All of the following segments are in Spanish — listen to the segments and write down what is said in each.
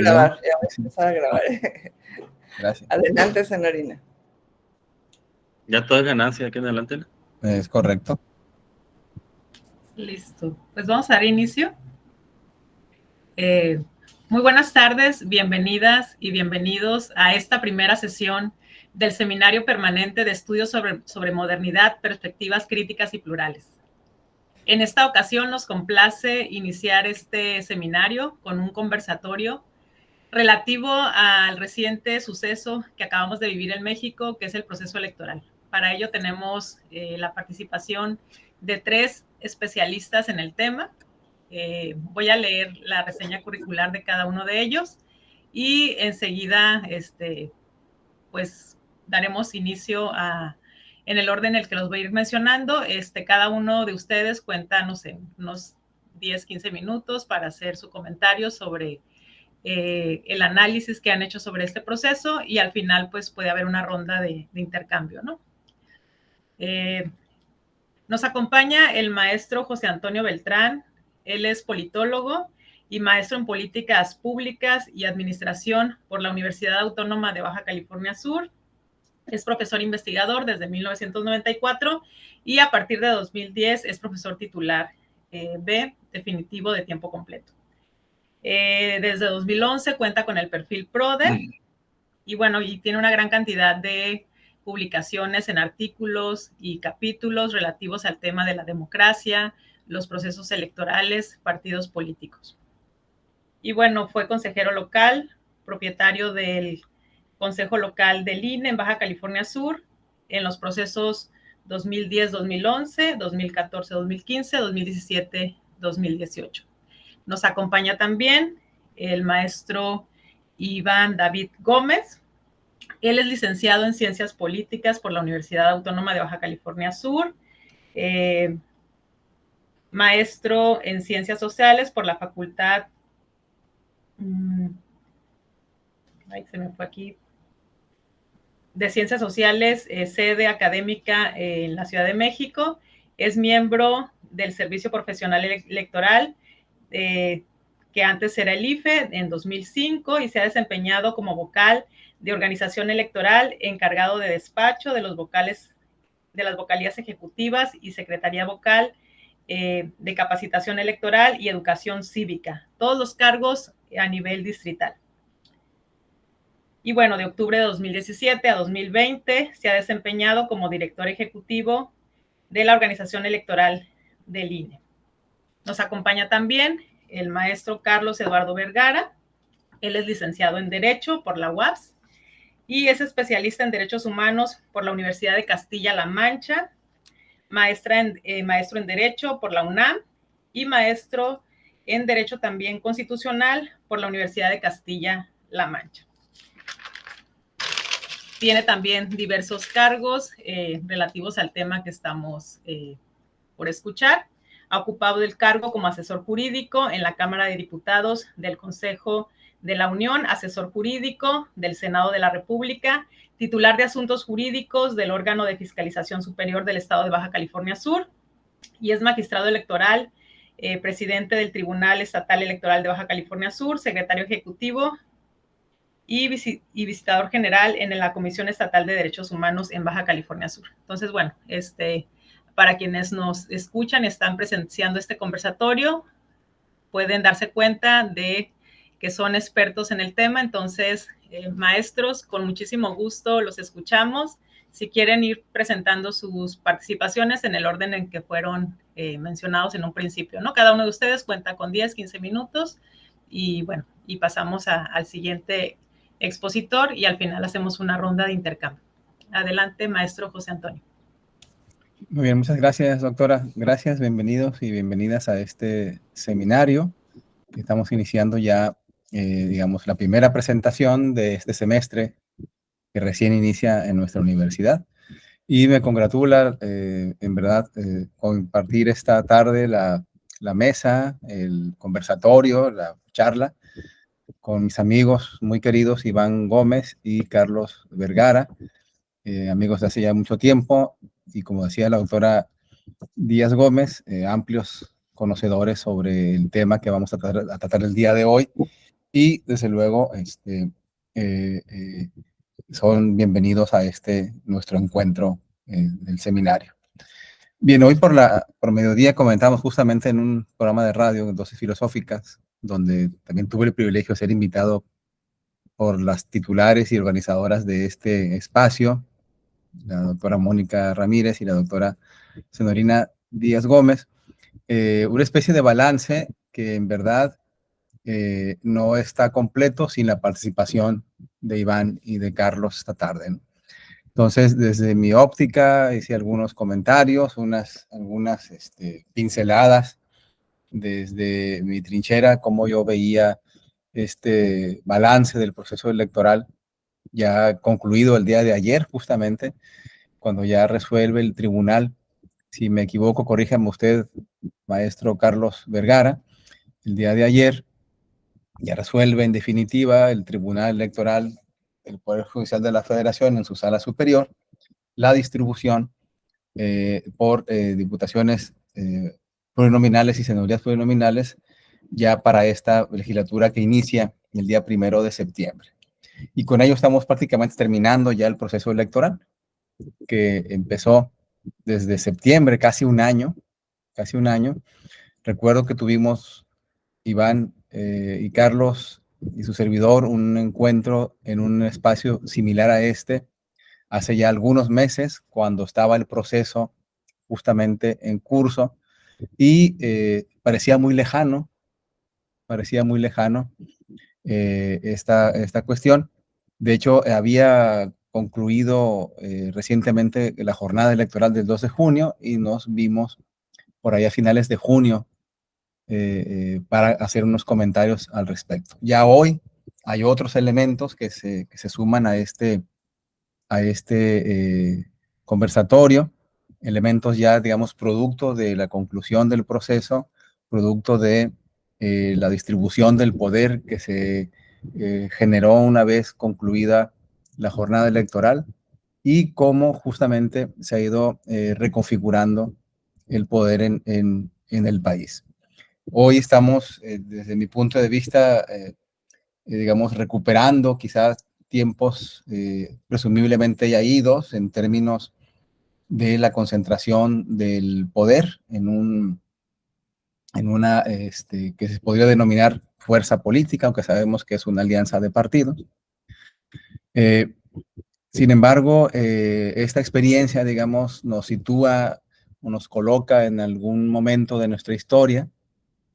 Grabar, ya voy a empezar a grabar. Gracias. Adelante, Senorina. Ya todo es ganancia aquí en adelante. Es correcto. Listo. Pues vamos a dar inicio. Muy buenas tardes, bienvenidas y bienvenidos a esta primera sesión del Seminario Permanente de Estudios sobre Modernidad, Perspectivas Críticas y Plurales. En esta ocasión nos complace iniciar este seminario con un conversatorio relativo al reciente suceso que acabamos de vivir en México, que es el proceso electoral. Para ello tenemos la participación de 3 especialistas en el tema. Voy a leer la reseña curricular de cada uno de ellos y enseguida pues daremos inicio en el orden en el que los voy a ir mencionando. Cada uno de ustedes cuenta, no sé, unos 10, 15 minutos para hacer su comentario sobre el análisis que han hecho sobre este proceso y al final pues puede haber una ronda de intercambio, ¿no? Nos acompaña el maestro José Antonio Beltrán. Él es politólogo y maestro en políticas públicas y administración por la Universidad Autónoma de Baja California Sur. Es profesor investigador desde 1994 y a partir de 2010 es profesor titular definitivo de tiempo completo. Desde 2011 cuenta con el perfil PRODE y bueno, y tiene una gran cantidad de publicaciones en artículos y capítulos relativos al tema de la democracia, los procesos electorales, partidos políticos. Y bueno, fue consejero local, propietario del Consejo Local del INE en Baja California Sur, en los procesos 2010-2011, 2014-2015, 2017-2018. Nos acompaña también el maestro Iván David Gómez. Él es licenciado en Ciencias Políticas por la Universidad Autónoma de Baja California Sur, maestro en Ciencias Sociales por la Facultad, se me fue aquí, de Ciencias Sociales, sede académica en la Ciudad de México. Es miembro del Servicio Profesional Electoral, que antes era el IFE, en 2005, y se ha desempeñado como vocal de organización electoral, encargado de despacho de los vocales, de las vocalías ejecutivas y secretaría vocal de capacitación electoral y educación cívica, todos los cargos a nivel distrital. Y bueno, de octubre de 2017 a 2020 se ha desempeñado como director ejecutivo de la organización electoral del INE. Nos acompaña también el maestro Carlos Eduardo Vergara. Él es licenciado en Derecho por la UABS y es especialista en Derechos Humanos por la Universidad de Castilla-La Mancha, maestro en Derecho por la UNAM y maestro en Derecho también Constitucional por la Universidad de Castilla-La Mancha. Tiene también diversos cargos relativos al tema que estamos por escuchar. Ha ocupado el cargo como asesor jurídico en la Cámara de Diputados del Consejo de la Unión, asesor jurídico del Senado de la República, titular de Asuntos Jurídicos del órgano de Fiscalización Superior del Estado de Baja California Sur y es magistrado electoral, presidente del Tribunal Estatal Electoral de Baja California Sur, secretario ejecutivo y visitador general en la Comisión Estatal de Derechos Humanos en Baja California Sur. Entonces, bueno, para quienes nos escuchan y están presenciando este conversatorio, pueden darse cuenta de que son expertos en el tema. Entonces, maestros, con muchísimo gusto los escuchamos. Si quieren ir presentando sus participaciones en el orden en que fueron mencionados en un principio, ¿no? Cada uno de ustedes cuenta con 10, 15 minutos y bueno, y pasamos al siguiente expositor y al final hacemos una ronda de intercambio. Adelante, maestro José Antonio. Muy bien, muchas gracias, doctora. Gracias, bienvenidos y bienvenidas a este seminario. Estamos iniciando ya, digamos, la primera presentación de este semestre que recién inicia en nuestra universidad. Y me congratula, en verdad, compartir esta tarde la mesa, el conversatorio, la charla, con mis amigos muy queridos Iván Gómez y Carlos Vergara, amigos de hace ya mucho tiempo, y como decía la doctora Díaz Gómez, amplios conocedores sobre el tema que vamos a tratar el día de hoy. y desde luego son bienvenidos a nuestro encuentro del seminario. Bien, hoy por mediodía comentamos justamente en un programa de radio, Dosis Filosóficas, donde también tuve el privilegio de ser invitado por las titulares y organizadoras de este espacio, la doctora Mónica Ramírez y la doctora Senorina Díaz Gómez, una especie de balance que en verdad no está completo sin la participación de Iván y de Carlos esta tarde, ¿no? Entonces, desde mi óptica, hice algunos comentarios, algunas pinceladas desde mi trinchera, cómo yo veía este balance del proceso electoral ya concluido el día de ayer, justamente, cuando ya resuelve el tribunal. Si me equivoco, corríjame usted, maestro Carlos Vergara, el día de ayer ya resuelve en definitiva el Tribunal Electoral del Poder Judicial de la Federación en su sala superior la distribución por diputaciones plurinominales y senadurías plurinominales ya para esta legislatura que inicia el día 1 de septiembre. Y con ello estamos prácticamente terminando ya el proceso electoral que empezó desde septiembre, casi un año. Recuerdo que tuvimos Iván y Carlos y su servidor un encuentro en un espacio similar a este hace ya algunos meses, cuando estaba el proceso justamente en curso y parecía muy lejano esta cuestión. De hecho, había concluido recientemente la jornada electoral del 2 de junio y nos vimos por ahí a finales de junio para hacer unos comentarios al respecto. Ya hoy hay otros elementos que se suman a este conversatorio, elementos ya, digamos, producto de la conclusión del proceso, producto de la distribución del poder que se generó una vez concluida la jornada electoral y cómo justamente se ha ido reconfigurando el poder en el país. Hoy estamos, desde mi punto de vista, digamos, recuperando quizás tiempos presumiblemente ya idos en términos de la concentración del poder en una que se podría denominar fuerza política, aunque sabemos que es una alianza de partidos. Sin embargo, esta experiencia, digamos, nos sitúa o nos coloca en algún momento de nuestra historia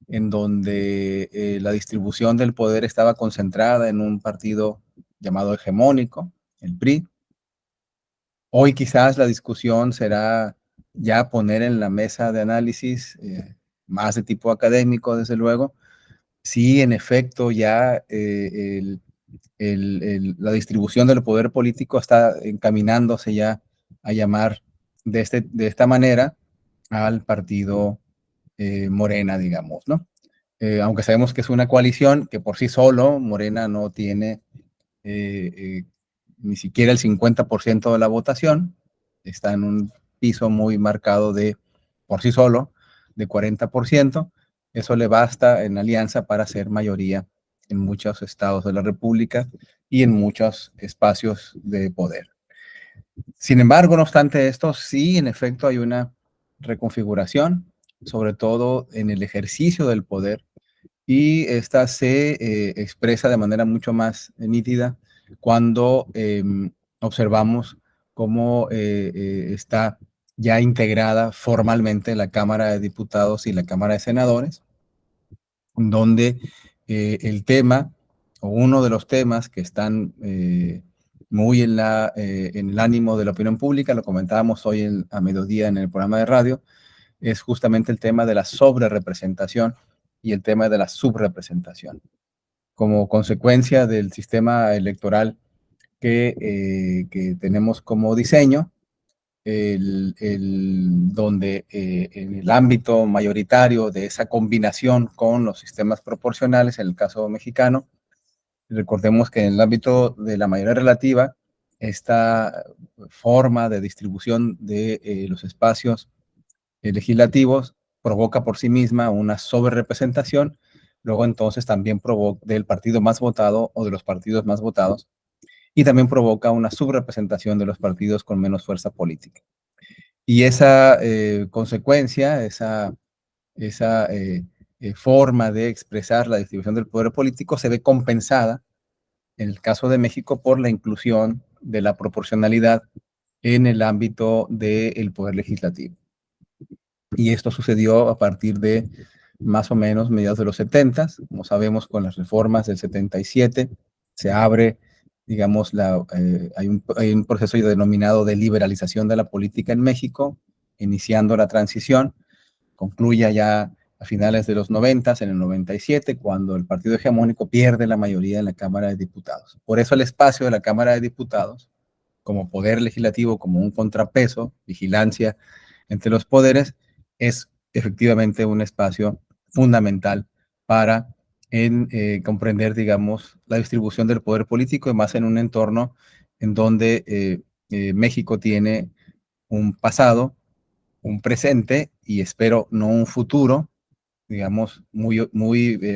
en donde la distribución del poder estaba concentrada en un partido llamado hegemónico, el PRI. Hoy quizás la discusión será ya poner en la mesa de análisis, más de tipo académico, desde luego, si en efecto ya la distribución del poder político está encaminándose ya a llamar de esta manera al partido Morena, digamos, ¿no? Aunque sabemos que es una coalición que por sí solo Morena no tiene ni siquiera el 50% de la votación, está en un piso muy marcado de por sí solo, de 40%, eso le basta en alianza para ser mayoría en muchos estados de la República y en muchos espacios de poder. Sin embargo, no obstante esto, sí, en efecto, hay una reconfiguración, sobre todo en el ejercicio del poder, y esta se expresa de manera mucho más nítida cuando observamos cómo está ya integrada formalmente la Cámara de Diputados y la Cámara de Senadores, donde el tema o uno de los temas que están muy en el ánimo de la opinión pública, lo comentábamos hoy a mediodía en el programa de radio, es justamente el tema de la sobrerepresentación y el tema de la subrepresentación. Como consecuencia del sistema electoral que tenemos como diseño, donde en el ámbito mayoritario de esa combinación con los sistemas proporcionales, en el caso mexicano, recordemos que en el ámbito de la mayoría relativa, esta forma de distribución de los espacios legislativos provoca por sí misma una sobrerepresentación luego entonces también provoca del partido más votado o de los partidos más votados, y también provoca una subrepresentación de los partidos con menos fuerza política. Y esa consecuencia, esa forma de expresar la distribución del poder político se ve compensada, en el caso de México, por la inclusión de la proporcionalidad en el ámbito del poder legislativo. Y esto sucedió a partir de más o menos mediados de los 70, como sabemos, con las reformas del 77, se abre, digamos, hay un proceso denominado de liberalización de la política en México, iniciando la transición, concluye ya a finales de los 90, en el 97, cuando el partido hegemónico pierde la mayoría en la Cámara de Diputados. Por eso el espacio de la Cámara de Diputados, como poder legislativo, como un contrapeso, vigilancia entre los poderes, es efectivamente un espacio fundamental para comprender, digamos, la distribución del poder político, y más en un entorno en donde México tiene un pasado, un presente y espero no un futuro, digamos, muy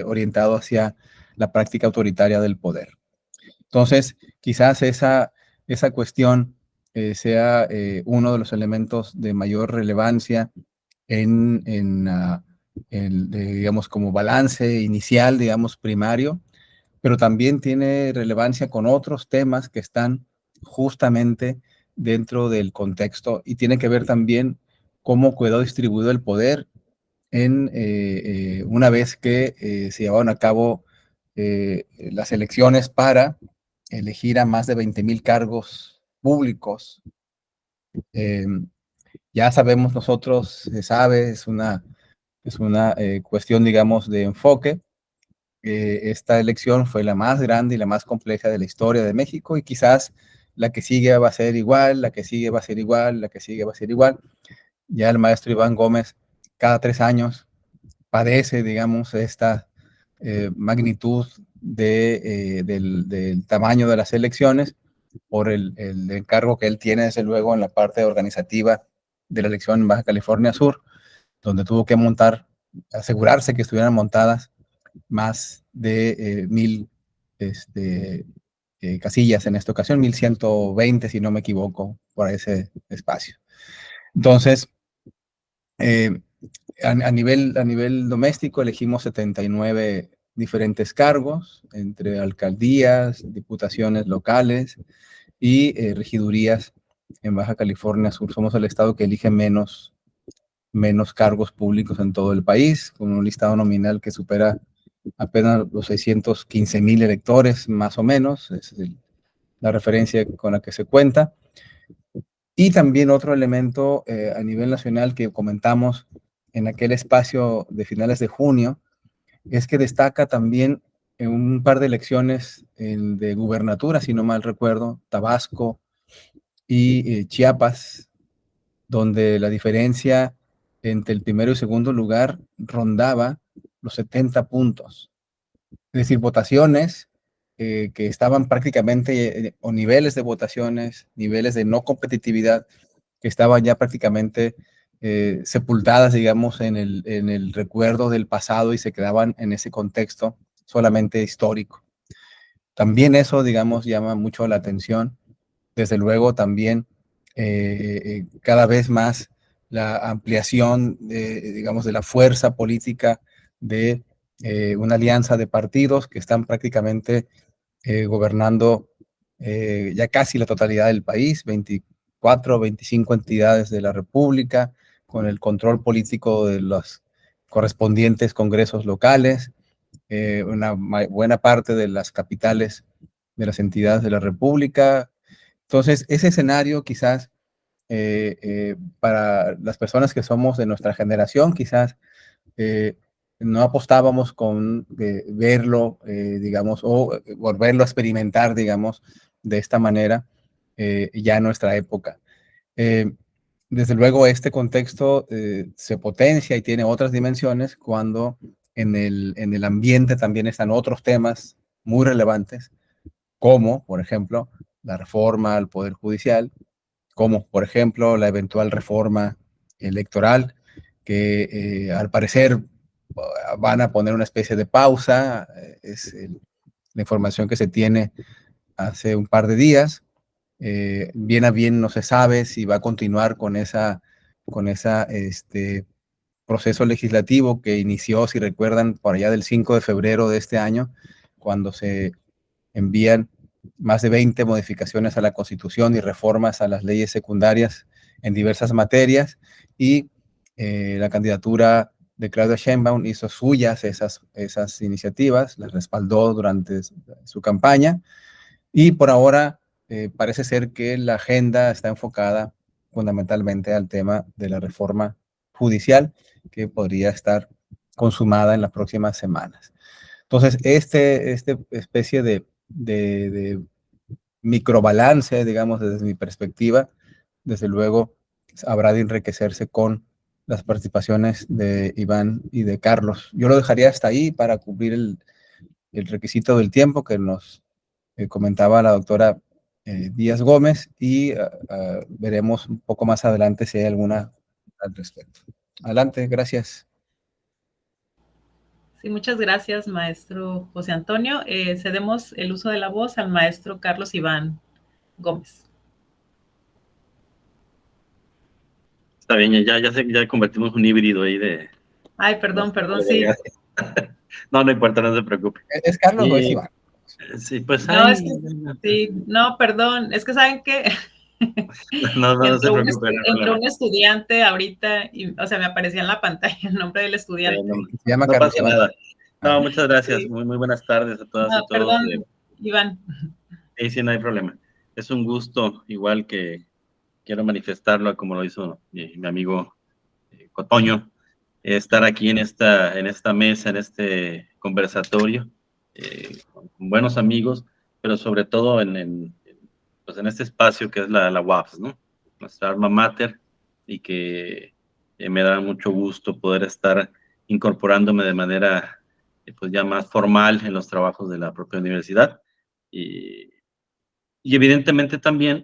orientado hacia la práctica autoritaria del poder. Entonces, quizás esa cuestión sea uno de los elementos de mayor relevancia digamos, como balance inicial, digamos, primario, pero también tiene relevancia con otros temas que están justamente dentro del contexto y tiene que ver también cómo quedó distribuido el poder una vez que se llevaron a cabo las elecciones para elegir a más de 20,000 cargos públicos. Ya sabemos nosotros, se sabe, es una cuestión, digamos, de enfoque. Esta elección fue la más grande y la más compleja de la historia de México, y quizás la que sigue va a ser igual, la que sigue va a ser igual, la que sigue va a ser igual. Ya el maestro Iván Gómez cada 3 años padece, digamos, esta magnitud del tamaño de las elecciones por el encargo que él tiene, desde luego, en la parte organizativa de la elección en Baja California Sur, donde tuvo que asegurarse que estuvieran montadas más de 1,000 casillas en esta ocasión, 1,120, si no me equivoco, por ese espacio. Entonces, a nivel doméstico elegimos 79 diferentes cargos, entre alcaldías, diputaciones locales y regidurías en Baja California Sur. Somos el estado que elige menos cargos públicos en todo el país, con un listado nominal que supera apenas los 615,000 electores, más o menos. Es la referencia con la que se cuenta. Y también otro elemento a nivel nacional que comentamos en aquel espacio de finales de junio, es que destaca también en un par de elecciones de gubernatura, si no mal recuerdo, Tabasco y Chiapas, donde la diferencia entre el primero y segundo lugar rondaba los 70 puntos. Es decir, votaciones que estaban prácticamente, o niveles de votaciones, niveles de no competitividad, que estaban ya prácticamente sepultadas, digamos, en el recuerdo del pasado y se quedaban en ese contexto solamente histórico. También eso, digamos, llama mucho la atención. Desde luego también cada vez más la ampliación, digamos, de la fuerza política de una alianza de partidos que están prácticamente gobernando ya casi la totalidad del país, 24, 25 entidades de la República, con el control político de los correspondientes congresos locales, una buena parte de las capitales de las entidades de la República. Entonces, ese escenario quizás para las personas que somos de nuestra generación, quizás no apostábamos con verlo, digamos, o volverlo a experimentar, digamos, de esta manera ya en nuestra época. Desde luego, este contexto se potencia y tiene otras dimensiones cuando en el ambiente también están otros temas muy relevantes, como, por ejemplo, la reforma al Poder Judicial, como, por ejemplo, la eventual reforma electoral, que al parecer van a poner una especie de pausa, la información que se tiene hace un par de días. Bien a bien no se sabe si va a continuar con esa proceso legislativo que inició, si recuerdan, por allá del 5 de febrero de este año, cuando se envían más de 20 modificaciones a la Constitución y reformas a las leyes secundarias en diversas materias, y la candidatura de Claudia Sheinbaum hizo suyas esas iniciativas, las respaldó durante su campaña, y por ahora parece ser que la agenda está enfocada fundamentalmente al tema de la reforma judicial, que podría estar consumada en las próximas semanas. Entonces, este especie de microbalance, digamos, desde mi perspectiva, desde luego habrá de enriquecerse con las participaciones de Iván y de Carlos. Yo lo dejaría hasta ahí para cumplir el requisito del tiempo que nos comentaba la doctora Díaz Gómez, y veremos un poco más adelante si hay alguna al respecto. Adelante, gracias. Sí, muchas gracias, maestro José Antonio. Cedemos el uso de la voz al maestro Carlos Iván Gómez. Está bien, ya convertimos un híbrido ahí de... Ay, perdón, sí. No importa, no se preocupe. ¿Es Carlos o es Iván? Sí, pues No, ahí... es que, sí, no, perdón, es que saben que No se preocupe. entró un estudiante ahorita y, o sea, me aparecía en la pantalla el nombre del estudiante. Se llama No Carlos pasa Iván. nada. No, muchas gracias. Sí. Muy buenas tardes a todas No, y todos. perdón, Iván. Sí, no hay problema. Es un gusto, igual que quiero manifestarlo como lo hizo mi amigo Cotoño, estar aquí en esta mesa, en este conversatorio, con buenos amigos, pero sobre todo pues en este espacio que es la UAPS, ¿no? Nuestra alma mater, y que me da mucho gusto poder estar incorporándome de manera pues ya más formal en los trabajos de la propia universidad. Y evidentemente también,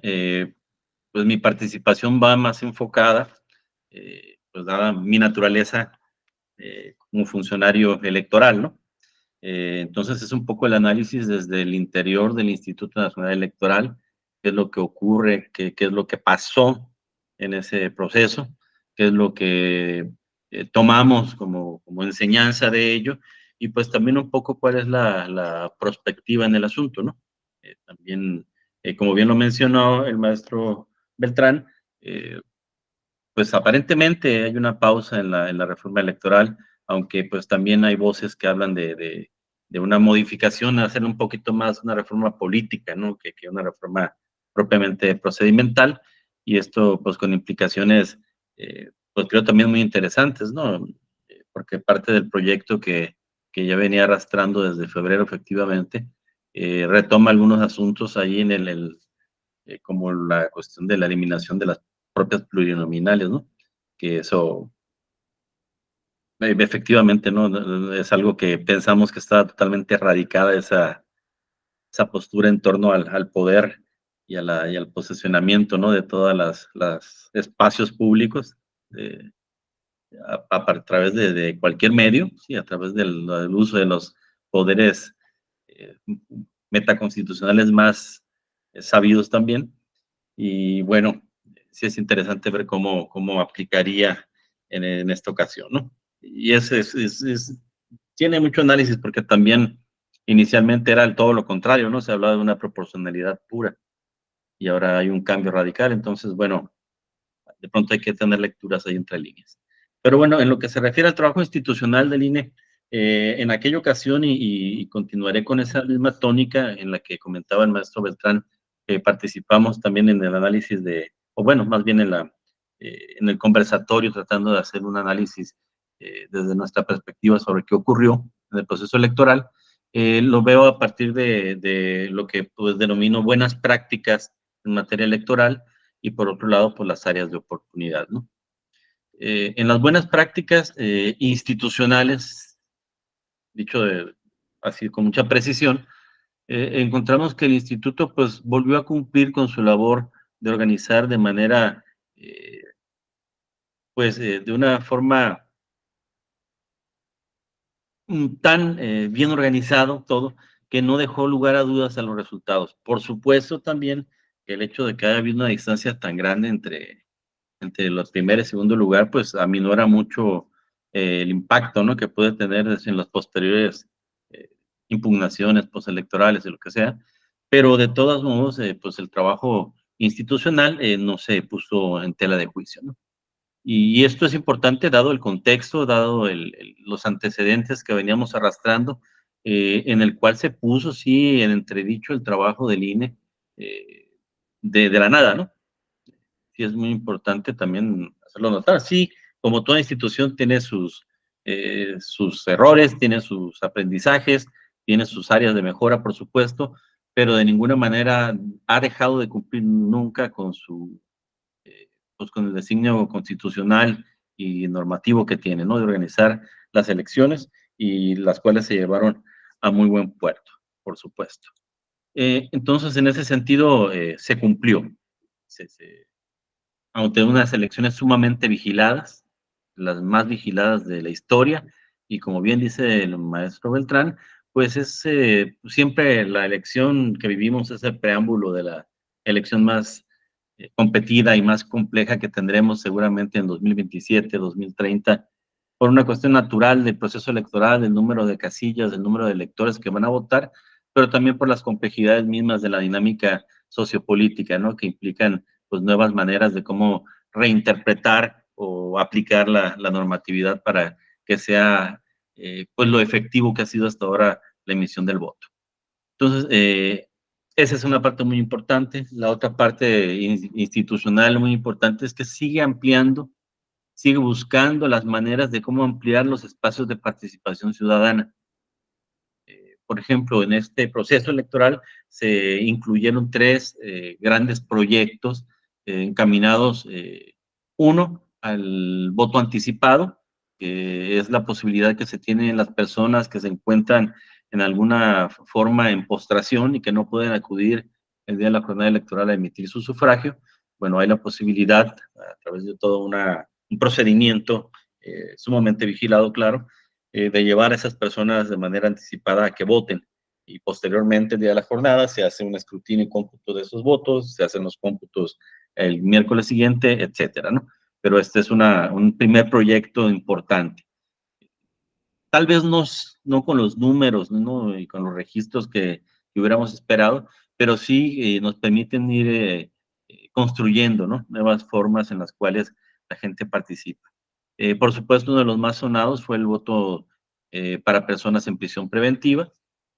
pues mi participación va más enfocada, pues dada mi naturaleza como funcionario electoral, ¿no? Entonces es un poco el análisis desde el interior del Instituto Nacional Electoral, qué es lo que ocurre, qué es lo que pasó en ese proceso, qué es lo que tomamos como enseñanza de ello, y pues también un poco cuál es la perspectiva en el asunto, ¿no? También, como bien lo mencionó el maestro Beltrán, pues aparentemente hay una pausa en la reforma electoral, aunque pues también hay voces que hablan de una modificación, hacer un poquito más una reforma política, ¿no? Que una reforma propiamente procedimental, y esto pues con implicaciones, pues creo también muy interesantes, ¿no? Porque parte del proyecto que ya venía arrastrando desde febrero, efectivamente, retoma algunos asuntos ahí como la cuestión de la eliminación de las propias plurinominales, ¿no? Que eso, efectivamente, ¿no? Es algo que pensamos que está totalmente erradicada esa postura en torno al poder y al posesionamiento, ¿no? De todas las espacios públicos, a través de cualquier medio, ¿sí? A través del uso de los poderes eh, metaconstitucionales más sabidos también. Y bueno, sí es interesante ver cómo aplicaría en esta ocasión, ¿no? Y tiene mucho análisis porque también inicialmente era todo lo contrario, ¿no? Se hablaba de una proporcionalidad pura y ahora hay un cambio radical. Entonces, bueno, de pronto hay que tener lecturas ahí entre líneas. Pero bueno, en lo que se refiere al trabajo institucional del INE, en aquella ocasión, y continuaré con esa misma tónica en la que comentaba el maestro Beltrán, participamos también en el análisis o bueno, más bien en el conversatorio, tratando de hacer un análisis desde nuestra perspectiva sobre qué ocurrió en el proceso electoral. Lo veo a partir de lo que pues denomino buenas prácticas en materia electoral, y por otro lado, pues las áreas de oportunidad, ¿no? En las buenas prácticas institucionales, dicho así con mucha precisión, encontramos que el instituto pues volvió a cumplir con su labor de organizar de manera, pues de una forma tan bien organizado todo, que no dejó lugar a dudas a los resultados. Por supuesto también el hecho de que haya habido una distancia tan grande entre los primer y segundo lugar, pues aminora mucho el impacto, ¿no?, que puede tener en las posteriores impugnaciones postelectorales y lo que sea, pero de todos modos, pues el trabajo institucional no se puso en tela de juicio, ¿no? Y esto es importante dado el contexto, dado los antecedentes que veníamos arrastrando, en el cual se puso, sí, en entredicho el trabajo del INE de la nada, ¿no? Sí, es muy importante también hacerlo notar. Sí, como toda institución tiene sus errores, tiene sus aprendizajes, tiene sus áreas de mejora, por supuesto, pero de ninguna manera ha dejado de cumplir nunca con pues con el designio constitucional y normativo que tiene, ¿no?, de organizar las elecciones, y las cuales se llevaron a muy buen puerto, por supuesto. Entonces, en ese sentido, se cumplió. Aunque unas elecciones sumamente vigiladas, las más vigiladas de la historia, y como bien dice el maestro Beltrán, pues es siempre la elección que vivimos es el preámbulo de la elección más competida y más compleja que tendremos seguramente en 2027, 2030, por una cuestión natural del proceso electoral, del número de casillas, del número de electores que van a votar, pero también por las complejidades mismas de la dinámica sociopolítica, ¿no?, que implican pues nuevas maneras de cómo reinterpretar o aplicar la normatividad para que sea pues lo efectivo que ha sido hasta ahora la emisión del voto. Entonces, esa es una parte muy importante. La otra parte institucional muy importante es que sigue ampliando, sigue buscando las maneras de cómo ampliar los espacios de participación ciudadana. Por ejemplo, en este proceso electoral se incluyeron 3 grandes proyectos encaminados, uno, al voto anticipado, que es la posibilidad que se tiene en las personas que se encuentran en alguna forma en postración y que no pueden acudir el día de la jornada electoral a emitir su sufragio. Bueno, hay la posibilidad, a través de todo un procedimiento sumamente vigilado, claro, de llevar a esas personas de manera anticipada a que voten, y posteriormente el día de la jornada se hace un escrutinio y cómputo de esos votos, se hacen los cómputos el miércoles siguiente, etcétera, ¿no? Pero este es un primer proyecto importante. Tal vez no con los números, ¿no?, y con los registros que hubiéramos esperado, pero sí nos permiten ir construyendo, ¿no?, nuevas formas en las cuales la gente participa. Por supuesto, uno de los más sonados fue el voto para personas en prisión preventiva,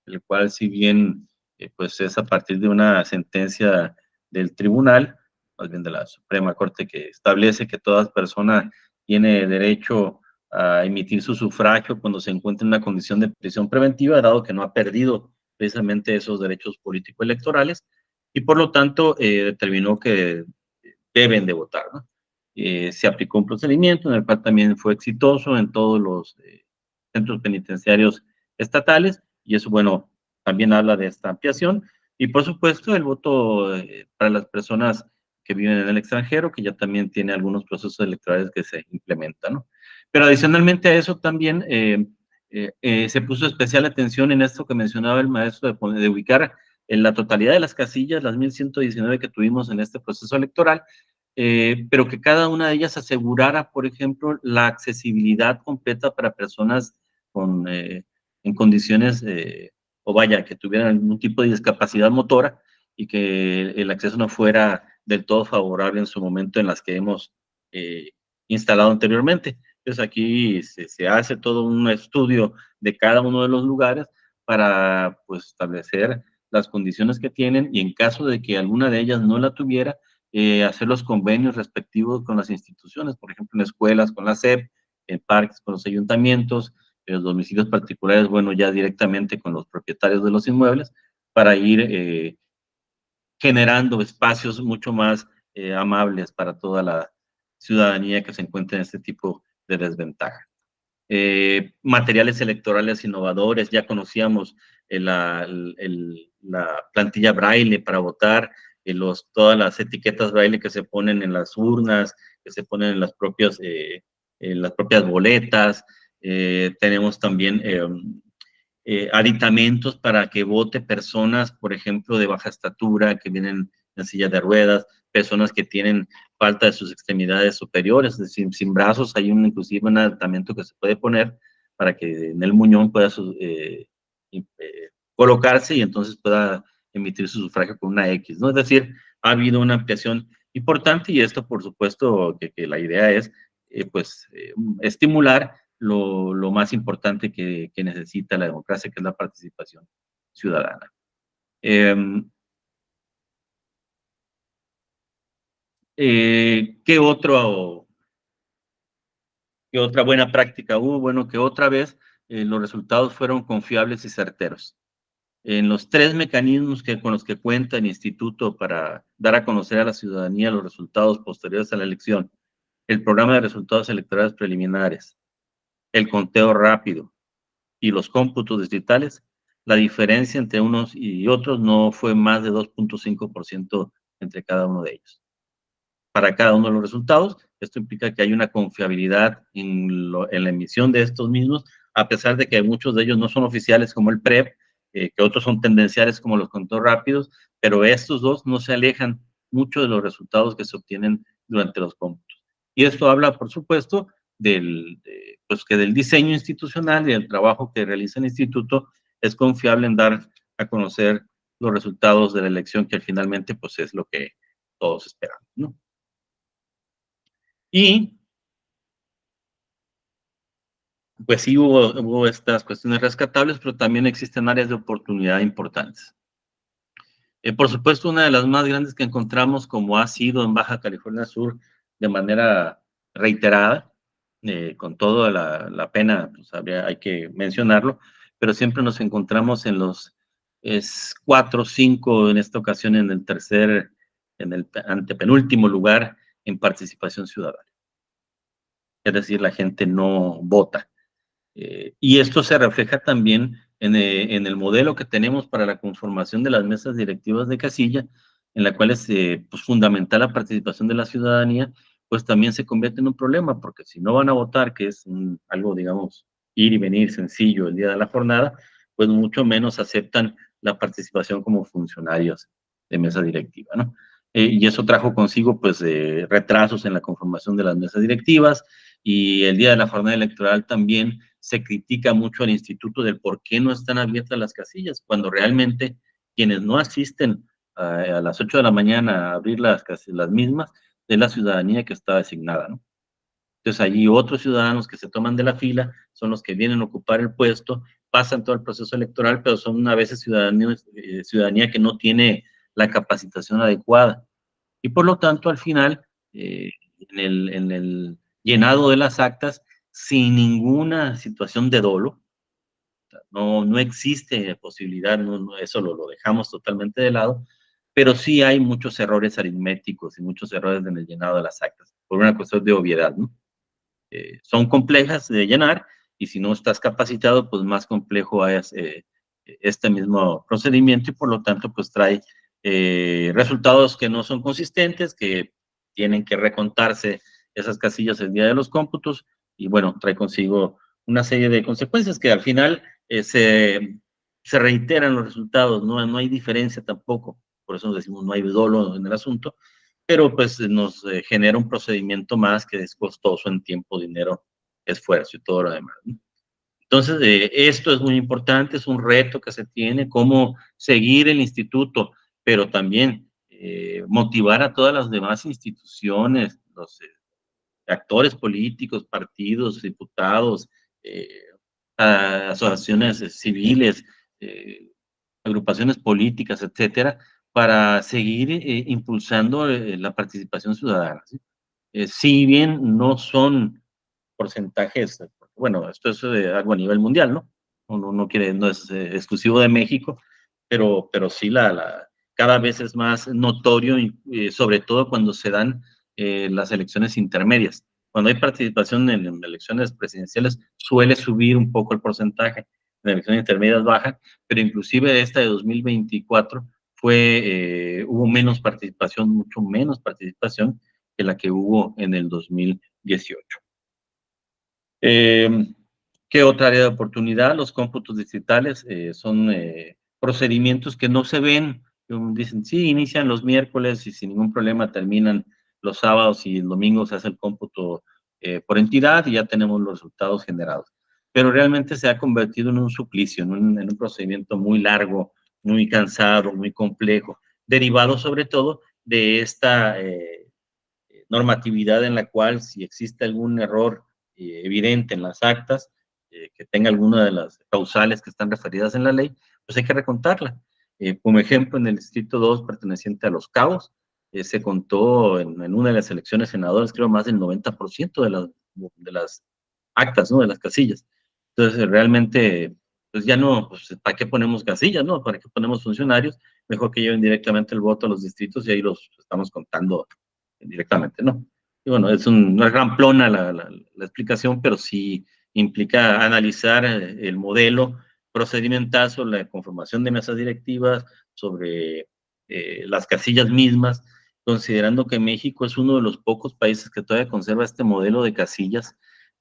el cual, si bien pues es a partir de una sentencia del tribunal, más bien de la Suprema Corte, que establece que toda persona tiene derecho a emitir su sufragio cuando se encuentra en una condición de prisión preventiva, dado que no ha perdido precisamente esos derechos político-electorales, y por lo tanto determinó que deben de votar, ¿no? Se aplicó un procedimiento en el cual también fue exitoso en todos los centros penitenciarios estatales, y eso, bueno, también habla de esta ampliación. Y por supuesto, el voto para las personas que viven en el extranjero, que ya también tiene algunos procesos electorales que se implementan, ¿no? Pero adicionalmente a eso también se puso especial atención en esto que mencionaba el maestro, de ubicar en la totalidad de las casillas, las 1,119 que tuvimos en este proceso electoral, pero que cada una de ellas asegurara, por ejemplo, la accesibilidad completa para personas en condiciones, o vaya, que tuvieran algún tipo de discapacidad motora, y que el acceso no fuera del todo favorable en su momento en las que hemos instalado anteriormente. Entonces aquí se hace todo un estudio de cada uno de los lugares para pues establecer las condiciones que tienen, y en caso de que alguna de ellas no la tuviera, hacer los convenios respectivos con las instituciones, por ejemplo, en escuelas con la SEP, en parques con los ayuntamientos, en los domicilios particulares, bueno, ya directamente con los propietarios de los inmuebles, para ir generando espacios mucho más amables para toda la ciudadanía que se encuentra en este tipo de desventaja. Materiales electorales innovadores, ya conocíamos la plantilla braille para votar, todas las etiquetas braille que se ponen en las urnas, que se ponen en las propias boletas, Tenemos también aditamentos para que vote personas, por ejemplo, de baja estatura, que vienen en silla de ruedas, personas que tienen falta de sus extremidades superiores, es decir, sin brazos. Hay inclusive un aditamento que se puede poner para que en el muñón pueda colocarse y entonces pueda emitir su sufragio con una X, ¿no? Es decir, ha habido una ampliación importante y esto, por supuesto, que la idea es, estimular lo más importante que necesita la democracia, que es la participación ciudadana. ¿Qué otra buena práctica hubo? Bueno, que otra vez los resultados fueron confiables y certeros. En los 3 mecanismos con los que cuenta el instituto para dar a conocer a la ciudadanía los resultados posteriores a la elección, el programa de resultados electorales preliminares, el conteo rápido y los cómputos distritales, la diferencia entre unos y otros no fue más de 2.5% entre cada uno de ellos. Para cada uno de los resultados, esto implica que hay una confiabilidad en la emisión de estos mismos, a pesar de que muchos de ellos no son oficiales como el PREP, que otros son tendenciales como los conteos rápidos, pero estos dos no se alejan mucho de los resultados que se obtienen durante los cómputos. Y esto habla, por supuesto, que del diseño institucional y del trabajo que realiza el instituto es confiable en dar a conocer los resultados de la elección, que finalmente pues es lo que todos esperamos, ¿no? Y pues sí hubo estas cuestiones rescatables, pero también existen áreas de oportunidad importantes. Por supuesto, una de las más grandes que encontramos, como ha sido en Baja California Sur de manera reiterada, con toda la pena, pues hay que mencionarlo, pero siempre nos encontramos en los 4 o 5, en esta ocasión en el antepenúltimo lugar en participación ciudadana. Es decir, la gente no vota. Y esto se refleja también en el modelo que tenemos para la conformación de las mesas directivas de casilla, en la cual es pues, fundamental la participación de la ciudadanía, pues también se convierte en un problema, porque si no van a votar, que es algo, digamos, ir y venir sencillo el día de la jornada, pues mucho menos aceptan la participación como funcionarios de mesa directiva, ¿no? Y eso trajo consigo, pues, retrasos en la conformación de las mesas directivas, y el día de la jornada electoral también se critica mucho al instituto del por qué no están abiertas las casillas, cuando realmente quienes no asisten a las 8 de la mañana a abrir las mismas, es la ciudadanía que está designada, ¿no? Entonces allí otros ciudadanos que se toman de la fila son los que vienen a ocupar el puesto, pasan todo el proceso electoral, pero son a veces ciudadanía que no tiene la capacitación adecuada. Y por lo tanto, al final, en el llenado de las actas, sin ninguna situación de dolo, no existe posibilidad, eso lo dejamos totalmente de lado, pero sí hay muchos errores aritméticos y muchos errores en el llenado de las actas, por una cuestión de obviedad, ¿no? Son complejas de llenar y si no estás capacitado, pues más complejo es este mismo procedimiento y por lo tanto, pues trae resultados que no son consistentes, que tienen que recontarse esas casillas el día de los cómputos y bueno, trae consigo una serie de consecuencias que al final se reiteran los resultados, no hay diferencia tampoco, por eso decimos no hay dolo en el asunto, pero pues nos genera un procedimiento más que es costoso en tiempo, dinero, esfuerzo y todo lo demás, ¿no? Entonces, esto es muy importante, es un reto que se tiene, cómo seguir el instituto, pero también motivar a todas las demás instituciones, los actores políticos, partidos, diputados, asociaciones civiles, agrupaciones políticas, etcétera, para seguir impulsando la participación ciudadana, ¿sí? Si bien no son porcentajes, bueno, esto es algo a nivel mundial, ¿no? No es exclusivo de México, pero sí cada vez es más notorio, sobre todo cuando se dan las elecciones intermedias. Cuando hay participación en elecciones presidenciales, suele subir un poco el porcentaje, en elecciones intermedias baja, pero inclusive esta de 2024 hubo menos participación, mucho menos participación que la que hubo en el 2018. ¿Qué otra área de oportunidad? Los cómputos distritales son procedimientos que no se ven. Dicen, sí, inician los miércoles y sin ningún problema terminan los sábados y el domingo se hace el cómputo por entidad y ya tenemos los resultados generados. Pero realmente se ha convertido en un suplicio, en un procedimiento muy largo, muy cansado, muy complejo, derivado sobre todo de esta normatividad en la cual si existe algún error evidente en las actas, que tenga alguna de las causales que están referidas en la ley, pues hay que recontarla. Como ejemplo, en el Distrito 2, perteneciente a Los Cabos, se contó en una de las elecciones senadoras, creo, más del 90% de las actas, ¿no? De las casillas. Entonces, realmente, pues ya no, pues, ¿para qué ponemos casillas, no? ¿Para qué ponemos funcionarios? Mejor que lleven directamente el voto a los distritos y ahí los estamos contando directamente, ¿no? Y bueno, no es ramplona la explicación, pero sí implica analizar el modelo procedimental sobre la conformación de mesas directivas, sobre las casillas mismas, considerando que México es uno de los pocos países que todavía conserva este modelo de casillas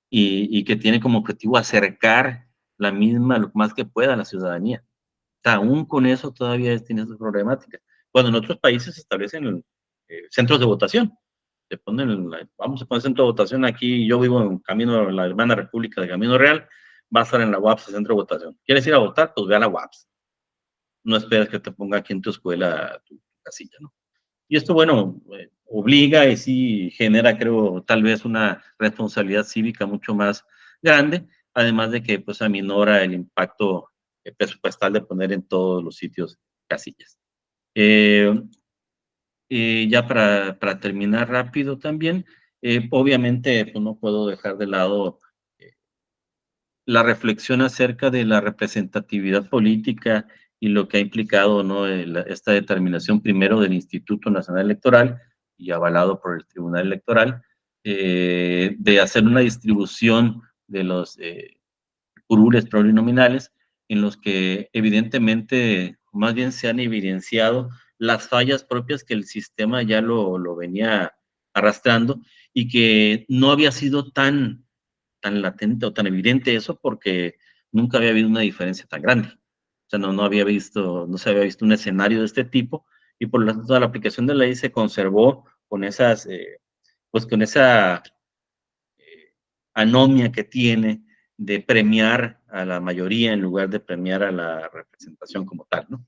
y que tiene como objetivo acercar la misma lo más que pueda a la ciudadanía. O sea, aún con eso todavía tiene esa problemática. Cuando en otros países se establecen centros de votación, te ponen, vamos a poner centro de votación aquí, yo vivo en Camino, la hermana República de Camino Real, va a estar en la UAPS, el centro de votación. ¿Quieres ir a votar? Pues ve a la UAPS. No esperes que te ponga aquí en tu escuela tu casilla, ¿no? Y esto, bueno, obliga y sí genera, creo, tal vez una responsabilidad cívica mucho más grande, además de que pues aminora el impacto presupuestal de poner en todos los sitios casillas. Ya para terminar rápido también, obviamente pues no puedo dejar de lado la reflexión acerca de la representatividad política y lo que ha implicado, ¿no? Esta determinación primero del Instituto Nacional Electoral y avalado por el Tribunal Electoral, de hacer una distribución de los curules plurinominales en los que evidentemente, más bien se han evidenciado las fallas propias que el sistema ya lo venía arrastrando y que no había sido tan latente o tan evidente eso porque nunca había habido una diferencia tan grande. O sea, no se había visto un escenario de este tipo y por lo tanto la aplicación de la ley se conservó con esas, pues con esa anomia que tiene de premiar a la mayoría en lugar de premiar a la representación como tal, ¿no?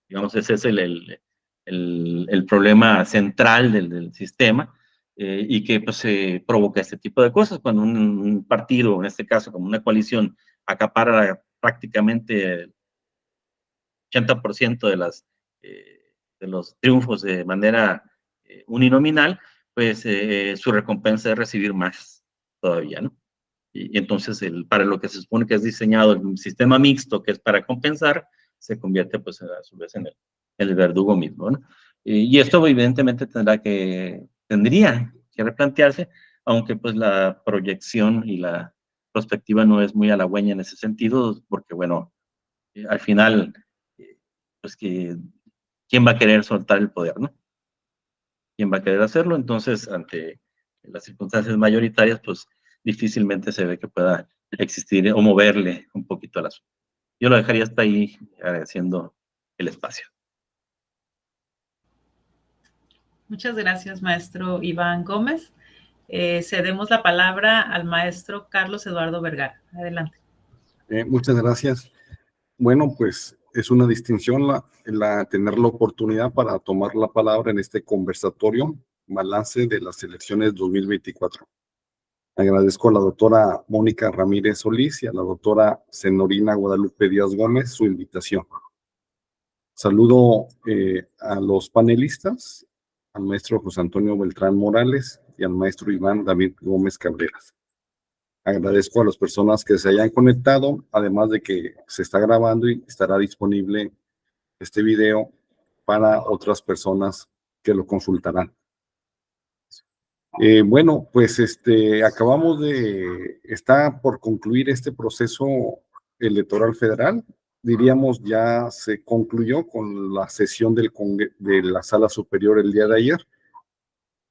Digamos, ese es el problema central del sistema y que pues provoca este tipo de cosas. Cuando un partido, en este caso como una coalición, acapara prácticamente el 80% de los triunfos de manera uninominal, pues su recompensa es recibir más todavía, ¿no? Y entonces, para lo que se supone que es diseñado el sistema mixto, que es para compensar, se convierte, pues, a su vez en el verdugo mismo, ¿no? Y esto, evidentemente, tendría que replantearse, aunque, pues, la proyección y la perspectiva no es muy halagüeña en ese sentido, porque, bueno, al final, pues, ¿quién va a querer soltar el poder, no? ¿Quién va a querer hacerlo? Entonces, ante las circunstancias mayoritarias, pues, difícilmente se ve que pueda existir o moverle un poquito al asunto. Yo lo dejaría hasta ahí, agradeciendo el espacio. Muchas gracias, maestro Iván Gómez. Cedemos la palabra al maestro Carlos Eduardo Vergara. Adelante. Muchas gracias. Bueno, pues es una distinción tener la oportunidad para tomar la palabra en este conversatorio, balance de las elecciones 2024. Agradezco a la doctora Mónica Ramírez Solís y a la doctora Zenorina Guadalupe Díaz Gómez su invitación. Saludo a los panelistas, al maestro José Antonio Beltrán Morales y al maestro Iván David Gómez Cabreras. Agradezco a las personas que se hayan conectado, además de que se está grabando y estará disponible este video para otras personas que lo consultarán. Bueno, pues está por concluir este proceso electoral federal. Diríamos, ya se concluyó con la sesión de la Sala Superior el día de ayer.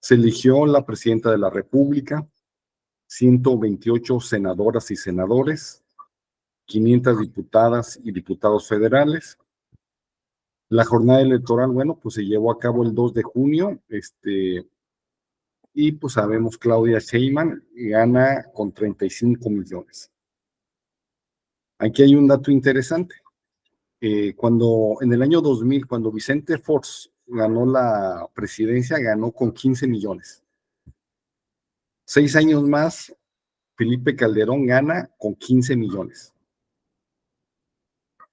Se eligió la Presidenta de la República. 128 senadoras y senadores, 500 diputadas y diputados federales. La jornada electoral, bueno, pues se llevó a cabo el 2 de junio, y pues sabemos, Claudia Sheinbaum gana con 35 millones. Aquí hay un dato interesante. Cuando en el año 2000, cuando Vicente Fox ganó la presidencia, ganó con 15 millones. 6 años más, Felipe Calderón gana con 15 millones.